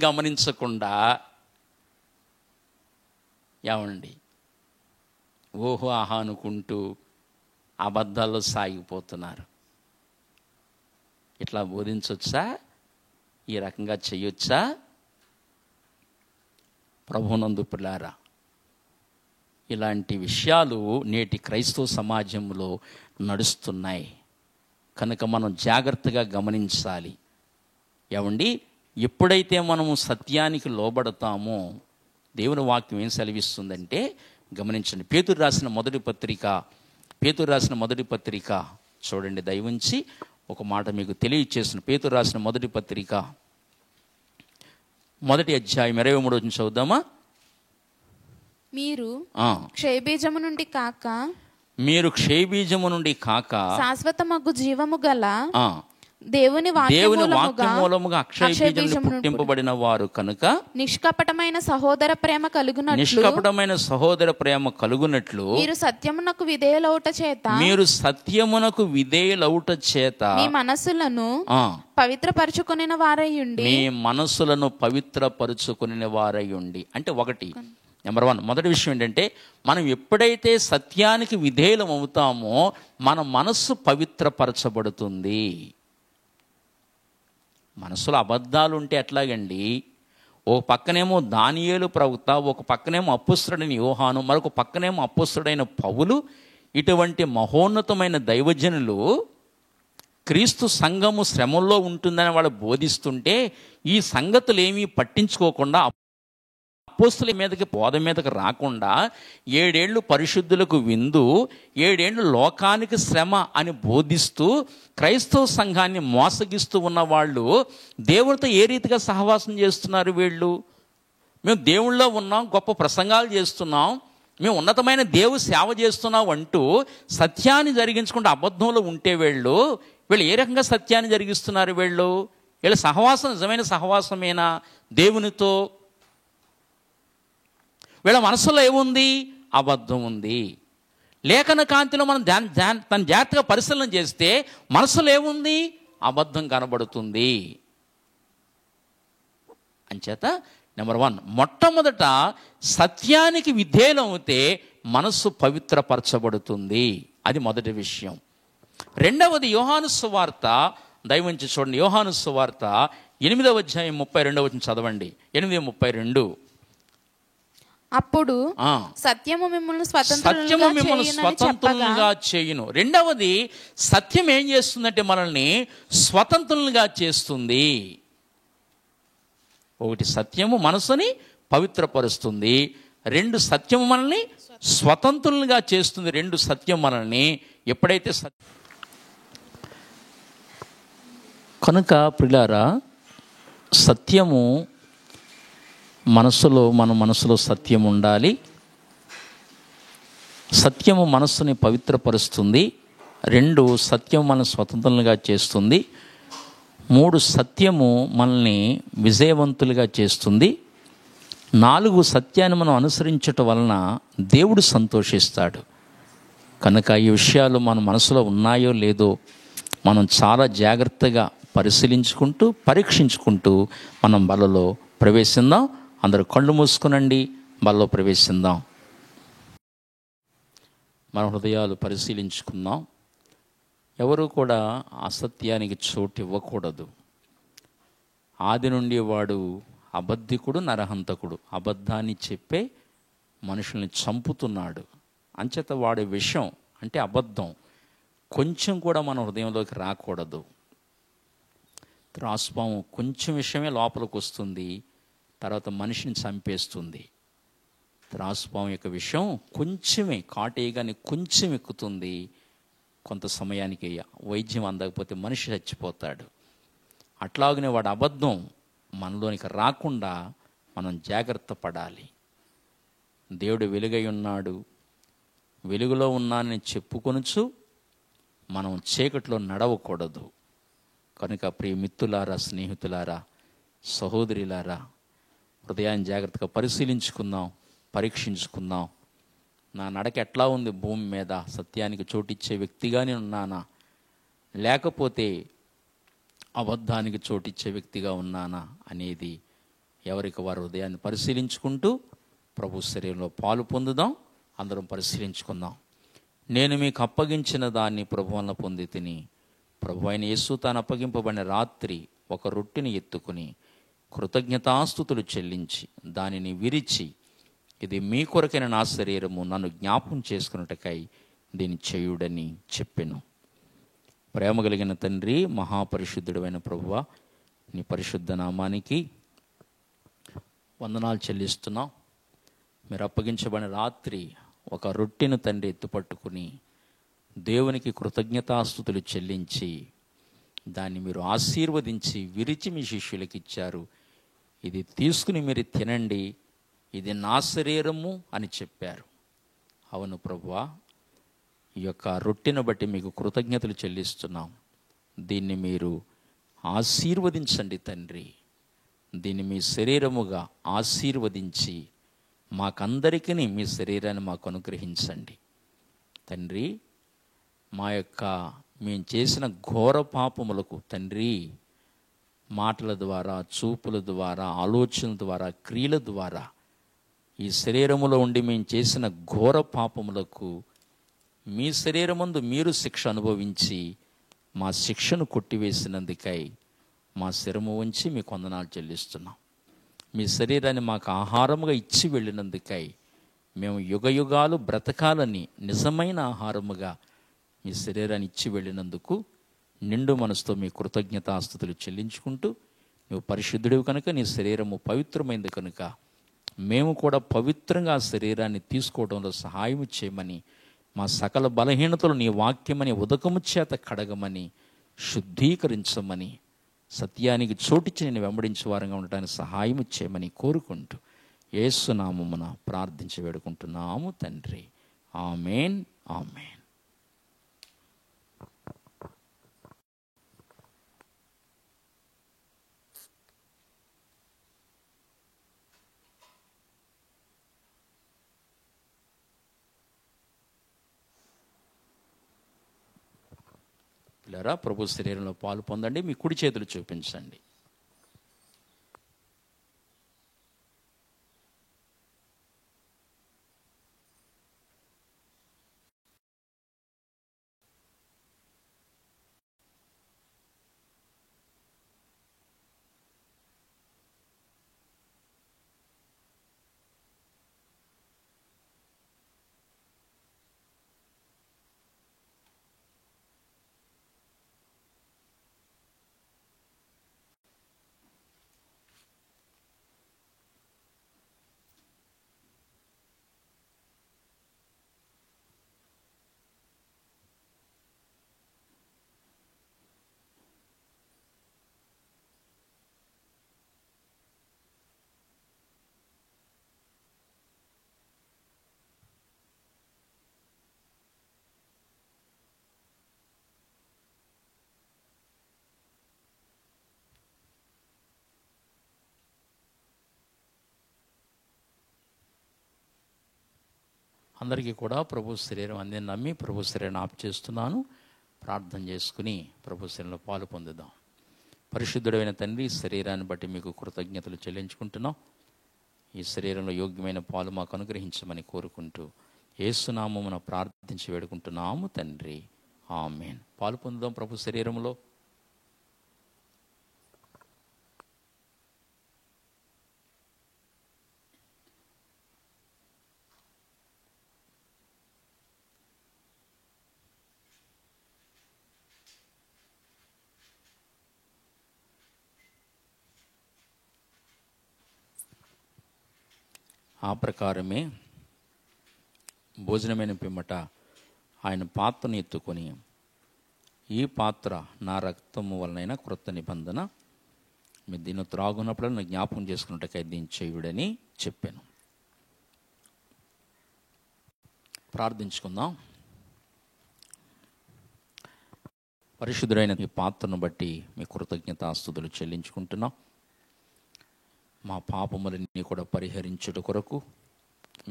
గమనించకుండా ఏమండి ఓహో ఆహా అనుకుంటూ అబద్ధాల్లో సాగిపోతున్నారు. ఇట్లా బోధించవచ్చా? ఈ రకంగా చేయొచ్చా? ప్రభునందు పిల్లారా, ఇలాంటి విషయాలు నేటి క్రైస్తవ సమాజంలో నడుస్తున్నాయి కనుక మనం జాగ్రత్తగా గమనించాలి. ఏమండి, ఎప్పుడైతే మనము సత్యానికి లోబడతామో దేవుని వాక్యం ఏం సెలవిస్తుందంటే గమనించండి. పేతురు రాసిన మొదటి పత్రిక చూడండి, దయవుంచి ఒక మాట మీకు తెలియచేసిన. పేతురు రాసిన మొదటి పత్రిక 1వ అధ్యాయం 23వ వచనం చదువుదామా? మీరు క్షయబీజము నుండి కాక శాశ్వతమగు జీవము గల దేవుని వాక్యమూలముగా అక్షయ బీజము పుట్టింపబడిన వారు కనుక నిష్కపటమైన సహోదర ప్రేమ కలుగునట్లు మీరు సత్యమునకు విధేయులౌట చేత మీ మనస్సులను పవిత్రపరచుకొనిన వారయుండి. అంటే నెంబర్ 1 మొదటి విషయం ఏంటంటే, మనం ఎప్పుడైతే సత్యానికి విధేయులం అవుతామో మన మనస్సు పవిత్రపరచబడుతుంది. మనసులో అబద్ధాలు ఉంటే ఎట్లాగండి? ఓ పక్కనేమో దానియేలు ప్రవక్త, ఒక పక్కనేమో అపోస్తలుడైన యోహాను, మరొక పక్కనేమో అపోస్తలుడైన పౌలు, ఇటువంటి మహోన్నతమైన దైవజనులు క్రీస్తు సంఘము శ్రమల్లో ఉంటుందని వాళ్ళు బోధిస్తుంటే ఈ సంగతులు ఏమీ పట్టించుకోకుండా అపోస్తలుల మీదకి బోధ మీదకి రాకుండా 7 ఏళ్ళు పరిశుద్ధులకు విందు, 7 ఏళ్ళు లోకానికి శ్రమ అని బోధిస్తూ క్రైస్తవ సంఘాన్ని మోసగిస్తూ ఉన్న వాళ్ళు దేవుడితో ఏ రీతిగా సహవాసం చేస్తున్నారు? వీళ్ళు మేము దేవుళ్ళలో ఉన్నాం, గొప్ప ప్రసంగాలు చేస్తున్నాం, మేము ఉన్నతమైన దేవుని సేవ చేస్తున్నాం అంటూ సత్యాన్ని జరిగించుకుంటూ అబద్ధంలో ఉంటే వీళ్ళు ఏ రకంగా సత్యాన్ని జరిగిస్తున్నారు? వీళ్ళ సహవాసం నిజమైన సహవాసమేనా దేవునితో? వీళ్ళ మనసులో ఏముంది? అబద్ధం ఉంది. లేఖన కాంతిలో మనం తన జాగ్రత్తగా పరిశీలన చేస్తే మనసులో ఏముంది? అబద్ధం కనబడుతుంది. అంచేత నెంబర్ 1 మొట్టమొదట సత్యానికి విధేయులం అవుతే మనస్సు పవిత్రపరచబడుతుంది. అది మొదటి విషయం. రెండవది యోహాను సువార్త, దయవుంచి చూడండి, యోహాను సువార్త 8వ అధ్యాయం 32వ వచనం చదవండి. 8:32. అప్పుడు సత్యము మిమ్మల్ని స్వతంత్రులుగా చేయును. రెండవది, సత్యం ఏం చేస్తుందంటే మనల్ని స్వతంత్రులుగా చేస్తుంది. ఒకటి, సత్యము మనసుని పవిత్రపరుస్తుంది. 2, సత్యము మనల్ని స్వతంత్రులుగా చేస్తుంది. 2, సత్యం మనల్ని ఎప్పుడైతే కనుక ప్రియులారా, సత్యము మన మనసులో సత్యం ఉండాలి. సత్యము మనస్సుని పవిత్రపరుస్తుంది. 2, సత్యం మనల్ని స్వతంత్రులుగా చేస్తుంది. 3, సత్యము మనల్ని విజయవంతులుగా చేస్తుంది. 4, సత్యాన్ని మనం అనుసరించటం వలన దేవుడు సంతోషిస్తాడు. కనుక ఈ విషయాలు మన మనసులో ఉన్నాయో లేదో మనం చాలా జాగ్రత్తగా పరిశీలించుకుంటూ పరీక్షించుకుంటూ మనం బలలో ప్రవేశిద్దాం. అందరూ కళ్ళు మూసుకునండి, బలలో ప్రవేశిద్దాం. మన హృదయాలు పరిశీలించుకుందాం. ఎవరు కూడా అసత్యానికి చోటు ఇవ్వకూడదు. ఆది నుండి వాడు అబద్ధికుడు, నరహంతకుడు, అబద్ధాన్ని చెప్పే మనుషుల్ని చంపుతున్నాడు. అంచేత వాడే విషయం అంటే అబద్ధం కొంచెం కూడా మన హృదయంలోకి రాకూడదు. త్రాసుపాము కొంచెం విషయమే లోపలికి వస్తుంది, తర్వాత మనిషిని చంపేస్తుంది. త్రాసుపాము యొక్క విషయం కొంచెమే, కాటేయగానే కొంచెం ఎక్కుతుంది, కొంత సమయానికి వైద్యం అందకపోతే మనిషి చచ్చిపోతాడు. అట్లాగనే వాడు అబద్ధం మనలోనికి రాకుండా మనం జాగ్రత్త పడాలి. దేవుడు వెలుగై ఉన్నాడు, వెలుగులో ఉన్నానని చెప్పుకొనుచు మనం చీకట్లో నడవకూడదు. కనుక ప్రియ మిత్రులారా, స్నేహితులారా, సహోదరులారా, హృదయాన్ని జాగ్రత్తగా పరిశీలించుకుందాం, పరీక్షించుకుందాం. నా నడక ఎట్లా ఉంది భూమి మీద? సత్యానికి చోటిచ్చే వ్యక్తిగానే ఉన్నానా, లేకపోతే అబద్ధానికి చోటిచ్చే వ్యక్తిగా ఉన్నానా అనేది ఎవరికి వారు హృదయాన్ని పరిశీలించుకుంటూ ప్రభు శరీరంలో పాలు పొందుదాం. అందరం పరిశీలించుకుందాం. నేను మీకు అప్పగించిన దాన్ని ప్రభు వలన పొంది తిని, ప్రభు అయిన యేసు తాను అప్పగింపబడిన రాత్రి ఒక రొట్టెని ఎత్తుకుని కృతజ్ఞతాస్తుతులు చెల్లించి దానిని విరిచి, ఇది మీ కొరకైన నా శరీరము, నన్ను జ్ఞాపకం చేసుకున్నటకై దీన్ని చేయుడని చెప్పెను. ప్రేమ కలిగిన తండ్రి, మహాపరిశుద్ధుడైన ప్రభువా, నీ పరిశుద్ధ నామానికి వందనాలు చెల్లిస్తున్నాం. మీరు అప్పగించబడిన రాత్రి ఒక రొట్టెను తండ్రి ఎత్తుపట్టుకుని దేవునికి కృతజ్ఞతాస్తుతులు చెల్లించి దాన్ని మీరు ఆశీర్వదించి విరిచి మీ శిష్యులకు ఇచ్చారు. ఇది తీసుకుని మీరు తినండి, ఇది నా శరీరము అని చెప్పారు. అవును ప్రభువా, ఈ యొక్క రొట్టెను బట్టి మీకు కృతజ్ఞతలు చెల్లిస్తున్నాం. దీన్ని మీరు ఆశీర్వదించండి తండ్రి. దీన్ని మీ శరీరముగా ఆశీర్వదించి మాకందరికీ మీ శరీరాన్ని మాకు అనుగ్రహించండి తండ్రి. మా యొక్క మేము చేసిన ఘోర పాపములకు తండ్రి, మాటల ద్వారా, చూపుల ద్వారా, ఆలోచనల ద్వారా, క్రియల ద్వారా, ఈ శరీరములో ఉండి మేము చేసిన ఘోర పాపములకు మీ శరీరమందు మీరు శిక్ష అనుభవించి మా శిక్షను కొట్టివేసినందుకై మా శిరము ఉంచి మీకు వందనాలు చెల్లిస్తున్నాం. మీ శరీరాన్ని మాకు ఆహారముగా ఇచ్చి వెళ్ళినందుకై మేము యుగయుగాలు బ్రతకాలని నిజమైన ఆహారముగా మీ శరీరాన్ని ఇచ్చి వెళ్ళినందుకు నిండు మనసుతో మీ కృతజ్ఞతాస్తుతులు చెల్లించుకుంటూ, నువ్వు పరిశుద్ధుడివి కనుక నీ శరీరము పవిత్రమైంది కనుక మేము కూడా పవిత్రంగా ఆ శరీరాన్ని తీసుకోవడంలో సహాయం చేయమని, మా సకల బలహీనతలు నీ వాక్యమని ఉదకము చేత కడగమని, శుద్ధీకరించమని, సత్యానికి చోటిచ్చి నేను వెంబడించే వారంగా ఉండటానికి సహాయం చేయమని కోరుకుంటూ యేసు నామమున ప్రార్థించి వేడుకుంటున్నాము తండ్రి. ఆమేన్, ఆమేన్. పిల్లరా, ప్రభు శరీరంలో పాలు పొందండి. మీ కుడి చేతులు చూపించండి. అందరికీ కూడా ప్రభు శరీరం అందని నమ్మి ప్రభు శరీరాన్ని ఆపు చేస్తున్నాను. ప్రార్థన చేసుకుని ప్రభు శరీరంలో పాలు పొందుదాం. పరిశుద్ధుడైన తండ్రి, శరీరాన్ని బట్టి మీకు కృతజ్ఞతలు చెల్లించుకుంటున్నాం. ఈ శరీరంలో యోగ్యమైన పాలు మాకు అనుగ్రహించమని కోరుకుంటూ యేసునామమున ప్రార్థించి వేడుకుంటున్నాము తండ్రి, ఆమేన్. పాలు పొందుదాం ప్రభు శరీరంలో. ఆ ప్రకారమే భోజనమైన పిమ్మట ఆయన పాత్రను ఎత్తుకొని, ఈ పాత్ర నా రక్తము వలనైన క్రొత్త నిబంధన, మీరు దీన్ని త్రాగున్నప్పుడు నా జ్ఞాపకం చేసుకున్నట్టుగా దీన్ని చేయుడని చెప్పాను. ప్రార్థించుకుందాం. పరిశుద్ధుడైన ఈ పాత్రను బట్టి మీ కృతజ్ఞతాస్తుతులు చెల్లించుకుంటున్నాం. మా పాపములన్నీ కూడా పరిహరించుట కొరకు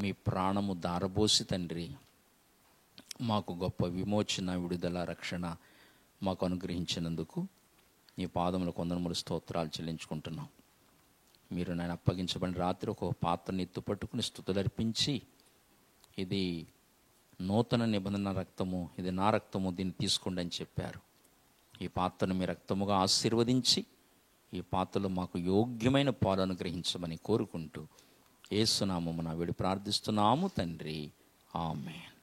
మీ ప్రాణము దారబోసి తండ్రి మాకు గొప్ప విమోచన, విడుదల, రక్షణ మాకు అనుగ్రహించినందుకు నీ పాదముల కొందరములు స్తోత్రాలు చెల్లించుకుంటున్నాం. మీరు నేను అప్పగించబడిన రాత్రి ఒక పాత్రని ఎత్తుపట్టుకుని స్తుతులర్పించి, ఇది నూతన నిబంధన రక్తము, ఇది నా రక్తము, దీన్ని తీసుకోండి అని చెప్పారు. ఈ పాత్రను మీ రక్తముగా ఆశీర్వదించి ఈ పాత్రలో మాకు యోగ్యమైన పాలు అనుగ్రహించమని కోరుకుంటూ యేసునామమున వేడి ప్రార్థిస్తున్నాము తండ్రి, ఆమేన్.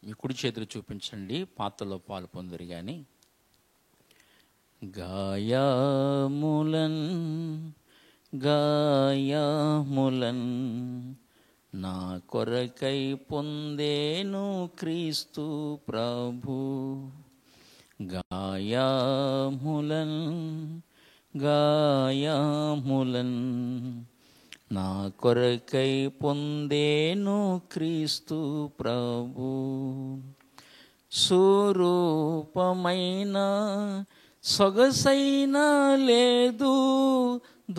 మీ కుడి చేతులు చూపించండి, పాత్రలో పాలు పొందురు గాని. గాయములన్ గాయములన్ నా కొరకై పొందేను క్రీస్తు ప్రభు. గాయములన్ గాయములన్ నా కొరకై పొందేను క్రీస్తు ప్రభు. స్వరూపమైన సొగసైన లేదు,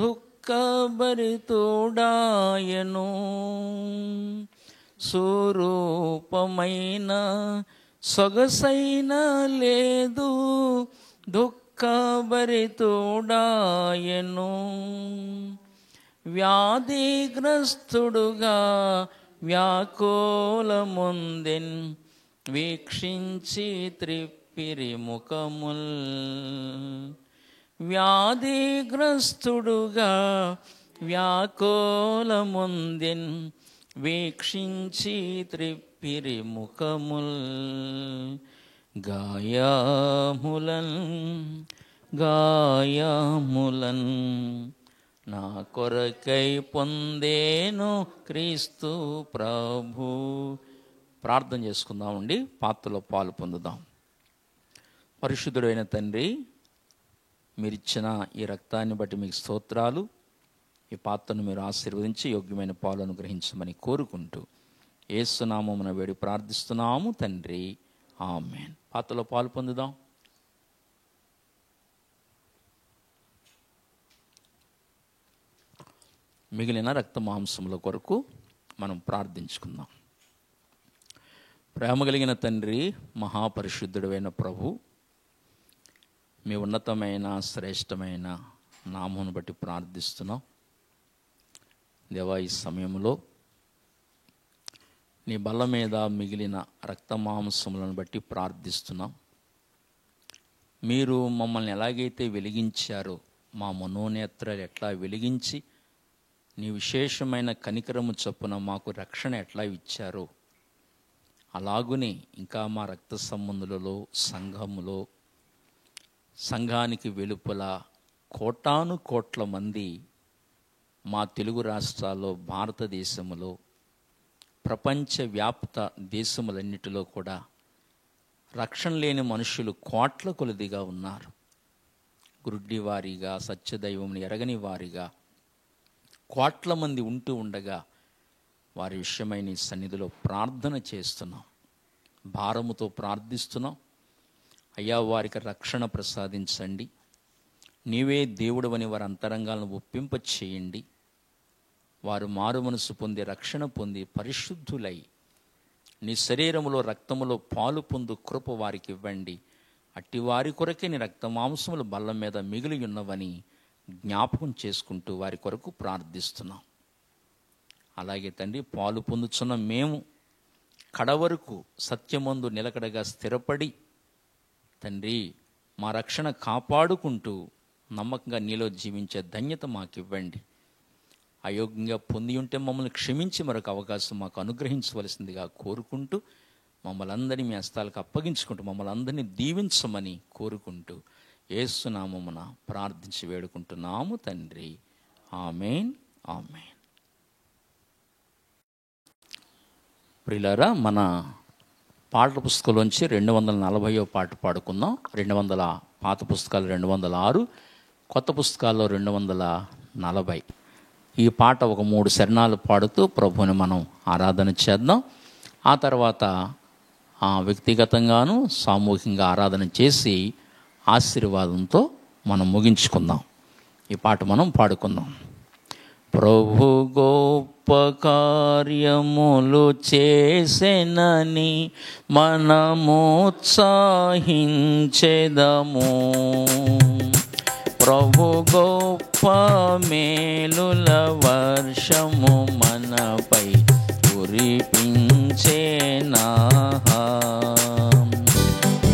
దుఃఖభరితుడాయను. స్వరూపమైన సొగసైన లేదు, దుఃఖభరితుడాయను. వ్యాధిగ్రస్తుడుగా వ్యాకులముందెన్, వీక్షించి త్రిప్పిరి ముఖముల్. వ్యాధిగ్రస్తుడుగా వ్యాకులముందెన్, వీక్షించి త్రిప్పిరి ముఖముల్. గాయములన్ గాయములన్ నా కొరకై పొందేను క్రీస్తు ప్రభు. ప్రార్థన చేసుకుందామండి, పాత్రలో పాలు పొందుదాం. పరిశుద్ధుడైన తండ్రి, మీరిచ్చిన ఈ రక్తాన్ని బట్టి మీకు స్తోత్రాలు. ఈ పాత్రను మీరు ఆశీర్వదించి యోగ్యమైన పాలు అనుగ్రహించమని కోరుకుంటూ యేసునామమున వేడి ప్రార్థిస్తున్నాము తండ్రి, ఆమేన్. పాత్రలో పాలు పొందుదాం. మిగిలిన రక్త మాంసముల కొరకు మనం ప్రార్థించుకుందాం. ప్రేమ కలిగిన తండ్రి, మహాపరిశుద్ధుడైన ప్రభు, మీ ఉన్నతమైన శ్రేష్టమైన నామమును బట్టి ప్రార్థిస్తున్నాం. దేవా, ఈ సమయంలో నీ బల్ల మీద మిగిలిన రక్త మాంసములను బట్టి ప్రార్థిస్తున్నాం. మీరు మమ్మల్ని ఎలాగైతే వెలిగించారో, మా మనోనేత్రాలు ఎట్లా వెలిగించి నీ విశేషమైన కనికరము చొప్పున మాకు రక్షణ ఎట్లా ఇచ్చారో, అలాగునే ఇంకా మా రక్త సంబంధులలో, సంఘములో, సంఘానికి వెలుపల కోటాను కోట్ల మంది మా తెలుగు రాష్ట్రాల్లో, భారతదేశంలో, ప్రపంచవ్యాప్త దేశములన్నిటిలో కూడా రక్షణ లేని మనుషులు కోట్ల కొలదిగా ఉన్నారు. గుడ్డివారిగా, సత్యదైవంని ఎరగని వారిగా కోట్ల మంది ఉంటూ ఉండగా వారి విషయమై నీ సన్నిధిలో ప్రార్థన చేస్తున్నాం, భారముతో ప్రార్థిస్తున్నాం. అయ్యా, వారికి రక్షణ ప్రసాదించండి. నీవే దేవుడవని వారి అంతరంగాలను ఒప్పింప చేయండి. వారు మారు మనసు పొంది, రక్షణ పొంది, పరిశుద్ధులై నీ శరీరములో, రక్తములో పాలు పొందు కృప వారికి ఇవ్వండి. అట్టి వారి కొరకే నీ రక్త మాంసములు బల్ల మీద మిగిలి ఉన్నవని జ్ఞాపకం చేసుకుంటూ వారి కొరకు ప్రార్థిస్తున్నాం. అలాగే తండ్రి, పాలు పొందుచున్న మేము కడవరకు సత్యమందు నిలకడగా స్థిరపడి తండ్రి మా రక్షణ కాపాడుకుంటూ నమ్మకంగా నీలో జీవించే ధన్యత మాకు ఇవ్వండి. అయోగ్యంగా పొంది ఉంటే మమ్మల్ని క్షమించి మరొక అవకాశం మాకు అనుగ్రహించవలసిందిగా కోరుకుంటూ, మమ్మల్ని అందరినీ మీ హస్తాలకు అప్పగించుకుంటూ మమ్మల్ని అందరినీ దీవించమని కోరుకుంటూ యేసు నామమున ప్రార్థించి వేడుకుంటున్నాము తండ్రి. ఆమేన్, ఆమేన్. ప్రియులారా, మన పాటల పుస్తకంలోంచి 240వ పాట పాడుకుందాం. 200 పాత పుస్తకాలు 206, కొత్త పుస్తకాల్లో 240. ఈ పాట ఒక 3 శరణాలు పాడుతూ ప్రభువుని మనం ఆరాధన చేద్దాం. ఆ తర్వాత వ్యక్తిగతంగాను సామూహికంగా ఆరాధన చేసి ఆశీర్వాదంతో మనం ముగించుకుందాం. ఈ పాట మనం పాడుకుందాం. ప్రభు గొప్ప కార్యములు చేసెనని మనమోత్సాహించెదము. ప్రభు గొప్ప మేలుల వర్షము మనపై కురిపించెనా.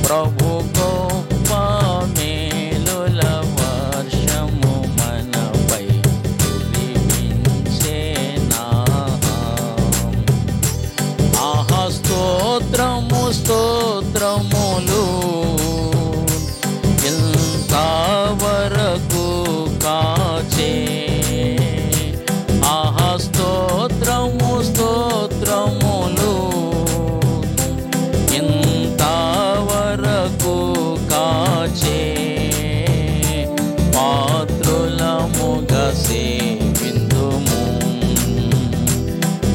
ప్రభు గొప్ప మేలుల వర్షము మనపై కురిపించెనా. ఆహా, స్తోత్రము స్తోత్రములు ఇంతవరకు కాచే. ఆహా, స్తోత్రము స్తోత్రములు ఇంతవరకు కాచే. పాత్రులముగా సేవిందుము,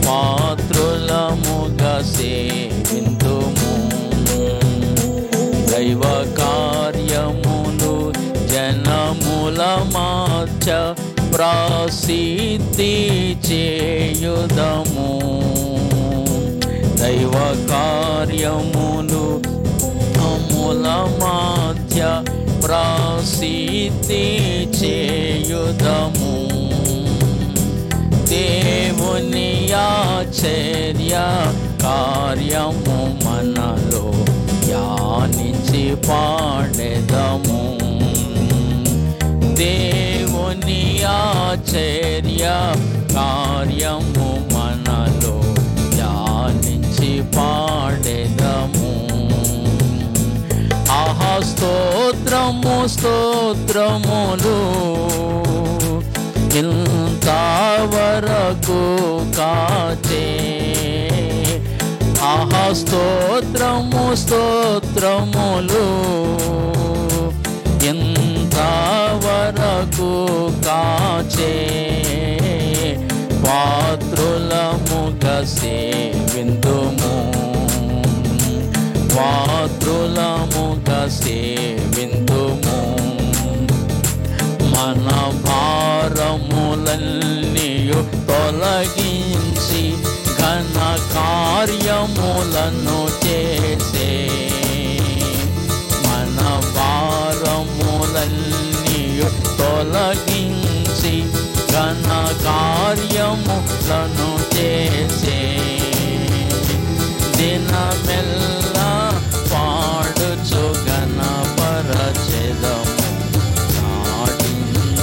పాత్రులముగా సేవిందుము. దైవ కార్యములు జనముల మధ్య ప్రసిద్ధి చేయుదము. దైవ కార్యములు జనముల మధ్య ప్రసిద్ధి చేయుదము. దేవుని ఆశ్చర్య కార్యము మనలో ధ్యానించి పాడెదము. దేవుని ఆశ్చర్య కార్యము మనలో ధ్యానించి పాడెదము. ఆహా, స్తోత్రము స్తోత్రములు ఇంతవరకు కాచే. ఆహా, స్తోత్రము స్తోత్రములు ఇంతవరకు కాచే. పాత్రులముగా సేవిందుము, పాత్రులముగా సేవిందుము. మన భారములన్నీయు తొలగించి ఘన కార్యములను చేసే. మన భారములన్నీయు తొలగించి ఘన కార్యములను చేసే. దినమెల్లా పాడుచు ఘనపరచెదము, నాటించెదమెలలో.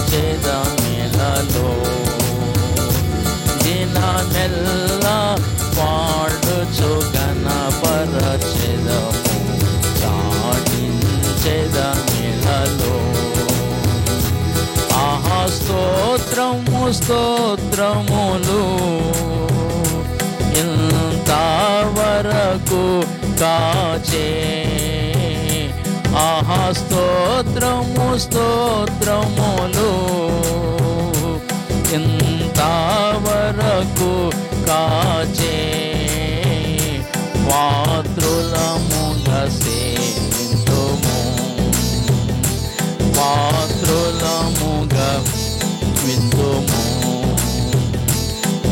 దినమెల్లా పాడుచు ఘనపరచెదము, స్తోత్రములు ఇంతవరకు కాచే. ఆహా స్తోత్రములు ఇంతవరకు కాచే. పాత్రులముగా సేవింతుము, పాత్రులముగా విందుము.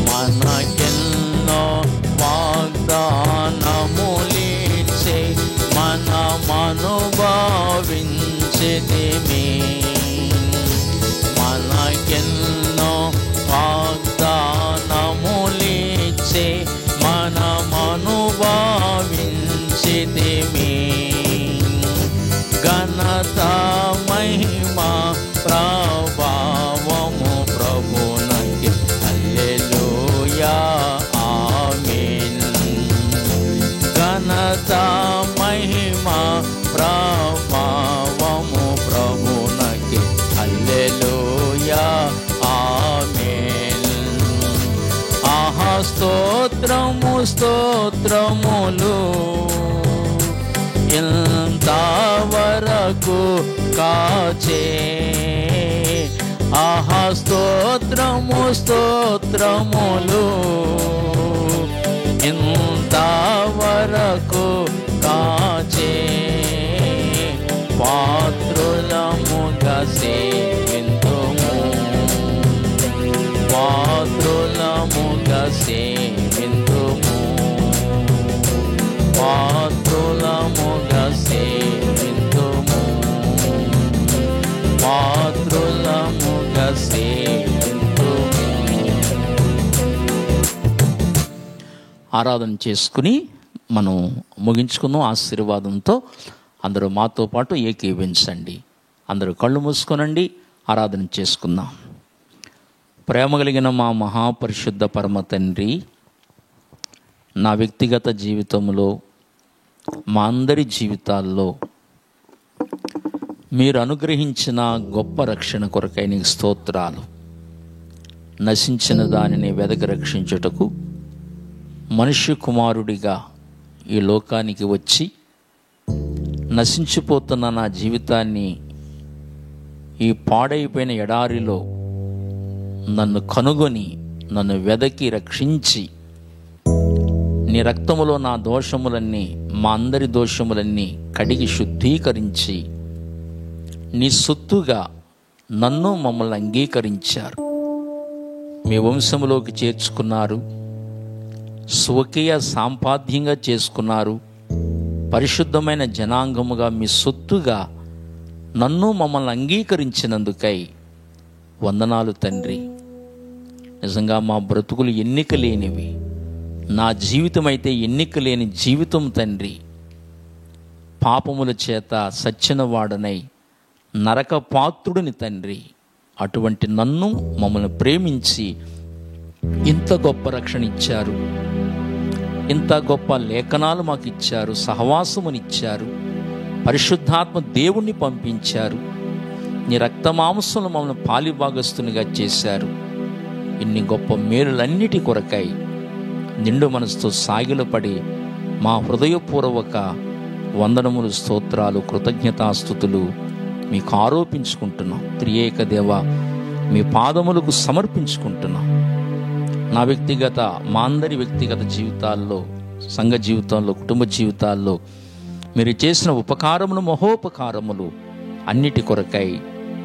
మనకెన్నో వాగ్దానములిచ్చే మనమనుభవించితిమి. మనకెన్నో వాగ్దానములిచ్చే మనమనుభవించితిమి. ఘనత మహిమ ప్రభావము ప్రభునకి. హల్లెలూయా ఆమేన్. ఘనత మహిమ ప్రభావము ప్రభునకి. హల్లెలూయా ఆమేన్. ఆహా స్తోత్రములు ఇంతవరకు కాచే. ఆహా స్తోత్రములు ఇంతవరకు కాచే. పాత్రులముగా సేవింతుము, పాత్రులముగా సేవింతుము, పాత్రులముగా సేవింతుము, పాత్రులముగా సేవింతుము. ఆరాధన చేసుకుని మనం ముగించుకుందాం ఆశీర్వాదంతో. అందరూ మాతో పాటు ఏకీవించండి. అందరూ కళ్ళు మూసుకొనండి, ఆరాధన చేసుకుందాం. ప్రేమ కలిగిన మా మహాపరిశుద్ధ పరమ తండ్రి, నా వ్యక్తిగత జీవితంలో, మా అందరి జీవితాల్లో మీరు అనుగ్రహించిన గొప్ప రక్షణ కొరకై నీకు స్తోత్రాలు. నశించిన దానిని వెదకి రక్షించుటకు మనుష్య కుమారుడిగా ఈ లోకానికి వచ్చి నశించిపోతున్న నా జీవితాన్ని ఈ పాడైపోయిన ఎడారిలో నన్ను కనుగొని నన్ను వెదకి రక్షించి నీ రక్తములో నా దోషములన్నీ, మా అందరి దోషములన్నీ కడిగి శుద్ధీకరించి నీ సొత్తుగా నన్ను మమ్మల్ని అంగీకరించారు. మీ వంశములోకి చేర్చుకున్నారు, స్వకీయ సాంపాద్యంగా చేసుకున్నారు. పరిశుద్ధమైన జనాంగముగా మీ సొత్తుగా నన్ను మమ్మల్ని అంగీకరించినందుకై వందనాలు తండ్రి. నిజంగా మా బ్రతుకులు ఎన్నిక లేనివి, నా జీవితం అయితే ఎన్నిక లేని జీవితం తండ్రి. పాపముల చేత సచ్చిన వాడనై నరక పాత్రుడిని తండ్రి. అటువంటి నన్ను మమ్మల్ని ప్రేమించి ఇంత గొప్ప రక్షణ ఇచ్చారు, ఇంత గొప్ప లేఖనాలు మాకు ఇచ్చారు, సహవాసమునిచ్చారు, పరిశుద్ధాత్మ దేవుణ్ణి పంపించారు, నీ రక్తమాంసంలో మమ్మల్ని పాలిభాగస్తునిగా చేశారు. ఇన్ని గొప్ప మేలులన్నిటి కొరకై నిండు మనసుతో సాగిలపడి మా హృదయపూర్వక వందనములు, స్తోత్రాలు, కృతజ్ఞతాస్తుతులు మీకు ఆరోపించుకుంటున్నాం. త్రియేక దేవ, మీ పాదములకు సమర్పించుకుంటున్నాం. నా వ్యక్తిగత, మా అందరి వ్యక్తిగత జీవితాల్లో, సంఘ జీవితంలో, కుటుంబ జీవితాల్లో మీరు చేసిన ఉపకారములు, మహోపకారములు అన్నిటి కొరకై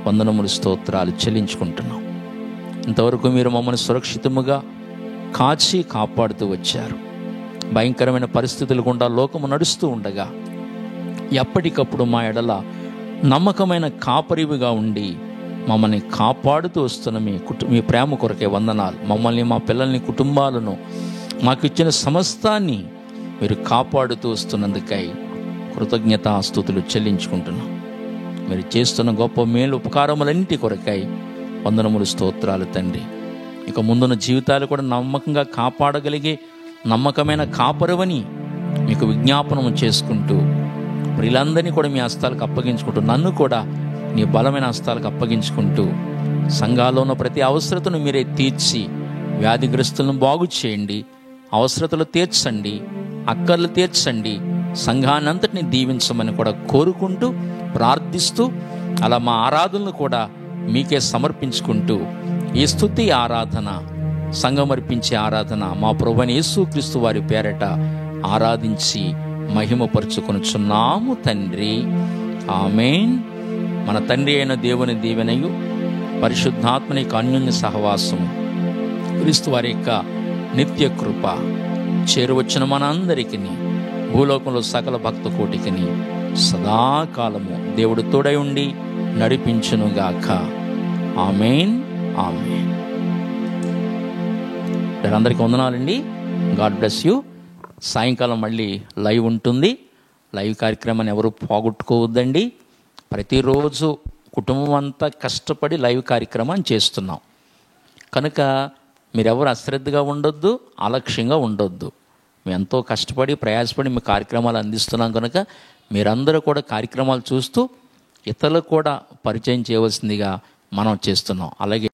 వందనములు, స్తోత్రాలు చెల్లించుకుంటున్నాం. ఇంతవరకు మీరు మమ్మల్ని సురక్షితముగా కాచి కాపాడుతూ వచ్చారు. భయంకరమైన పరిస్థితులు గుండా లోకము నడుస్తూ ఉండగా ఎప్పటికప్పుడు మా ఎడల నమ్మకమైన కాపరివిగా ఉండి మమ్మల్ని కాపాడుతూ వస్తున్న మీ ప్రేమ కొరకే వందనాలు. మమ్మల్ని, మా పిల్లల్ని, కుటుంబాలను, మాకు ఇచ్చిన సమస్తాన్ని మీరు కాపాడుతూ వస్తున్నందుకై కృతజ్ఞతాస్తుతులు చెల్లించుకుంటున్నాం. మీరు చేస్తున్న గొప్ప మేలు ఉపకారములన్నిటి కొరకై వందనములు, స్తోత్రాలు తండ్రి. ఇక ముందున్న జీవితాలు కూడా నమ్మకంగా కాపాడగలిగే నమ్మకమైన కాపరవని మీకు విజ్ఞాపనము చేసుకుంటూ ప్రియులందరినీ కూడా మీ హస్తాలకు అప్పగించుకుంటూ, నన్ను కూడా నీ బలమైన హస్తాలకు అప్పగించుకుంటూ సంఘాల్లో ఉన్న ప్రతి అవసరతను మీరే తీర్చి వ్యాధిగ్రస్తులను బాగు చేయండి, అవసరతలు తీర్చండి, అక్కర్లు తీర్చండి, సంఘాన్నంతటిని దీవించమని కూడా కోరుకుంటూ ప్రార్థిస్తూ, అలా మా ఆరాధనలు కూడా మీకే సమర్పించుకుంటూ ఈ స్తుతి ఆరాధన, సంఘమర్పించే ఆరాధన మా ప్రభువైన యేసుక్రీస్తు వారి పేరట ఆరాధించి మహిమపరుచుకొనుచున్నాము తండ్రి. ఆమేన్. మన తండ్రి అయిన దేవుని దీవెనయు పరిశుద్ధాత్మని యొక్క అన్యోన్య సహవాసము, క్రీస్తు వారి యొక్క నిత్య కృప చేరువచ్చిన మనందరికీ, భూలోకంలో సకల భక్త కోటికిని సదాకాలము దేవుడు తోడై ఉండి నడిపించునుగాక. ఆమేన్. ఆమేన్. అందరికీ వందనాలండి. God bless you. సాయంకాలం మళ్ళీ లైవ్ ఉంటుంది. లైవ్ కార్యక్రమాన్ని ఎవరు పోగొట్టుకోవద్దండి. ప్రతిరోజు కుటుంబం అంతా కష్టపడి లైవ్ కార్యక్రమాన్ని చేస్తున్నాం కనుక మీరెవరు అశ్రద్ధగా ఉండొద్దు, అలక్ష్యంగా ఉండొద్దు. మేము ఎంతో కష్టపడి ప్రయాసపడి మీ కార్యక్రమాలు అందిస్తున్నాం కనుక మీరందరూ కూడా కార్యక్రమాలు చూస్తూ ఇతరులకు కూడా పరిచయం చేయవలసిందిగా మనం చేస్తున్నాం. అలాగే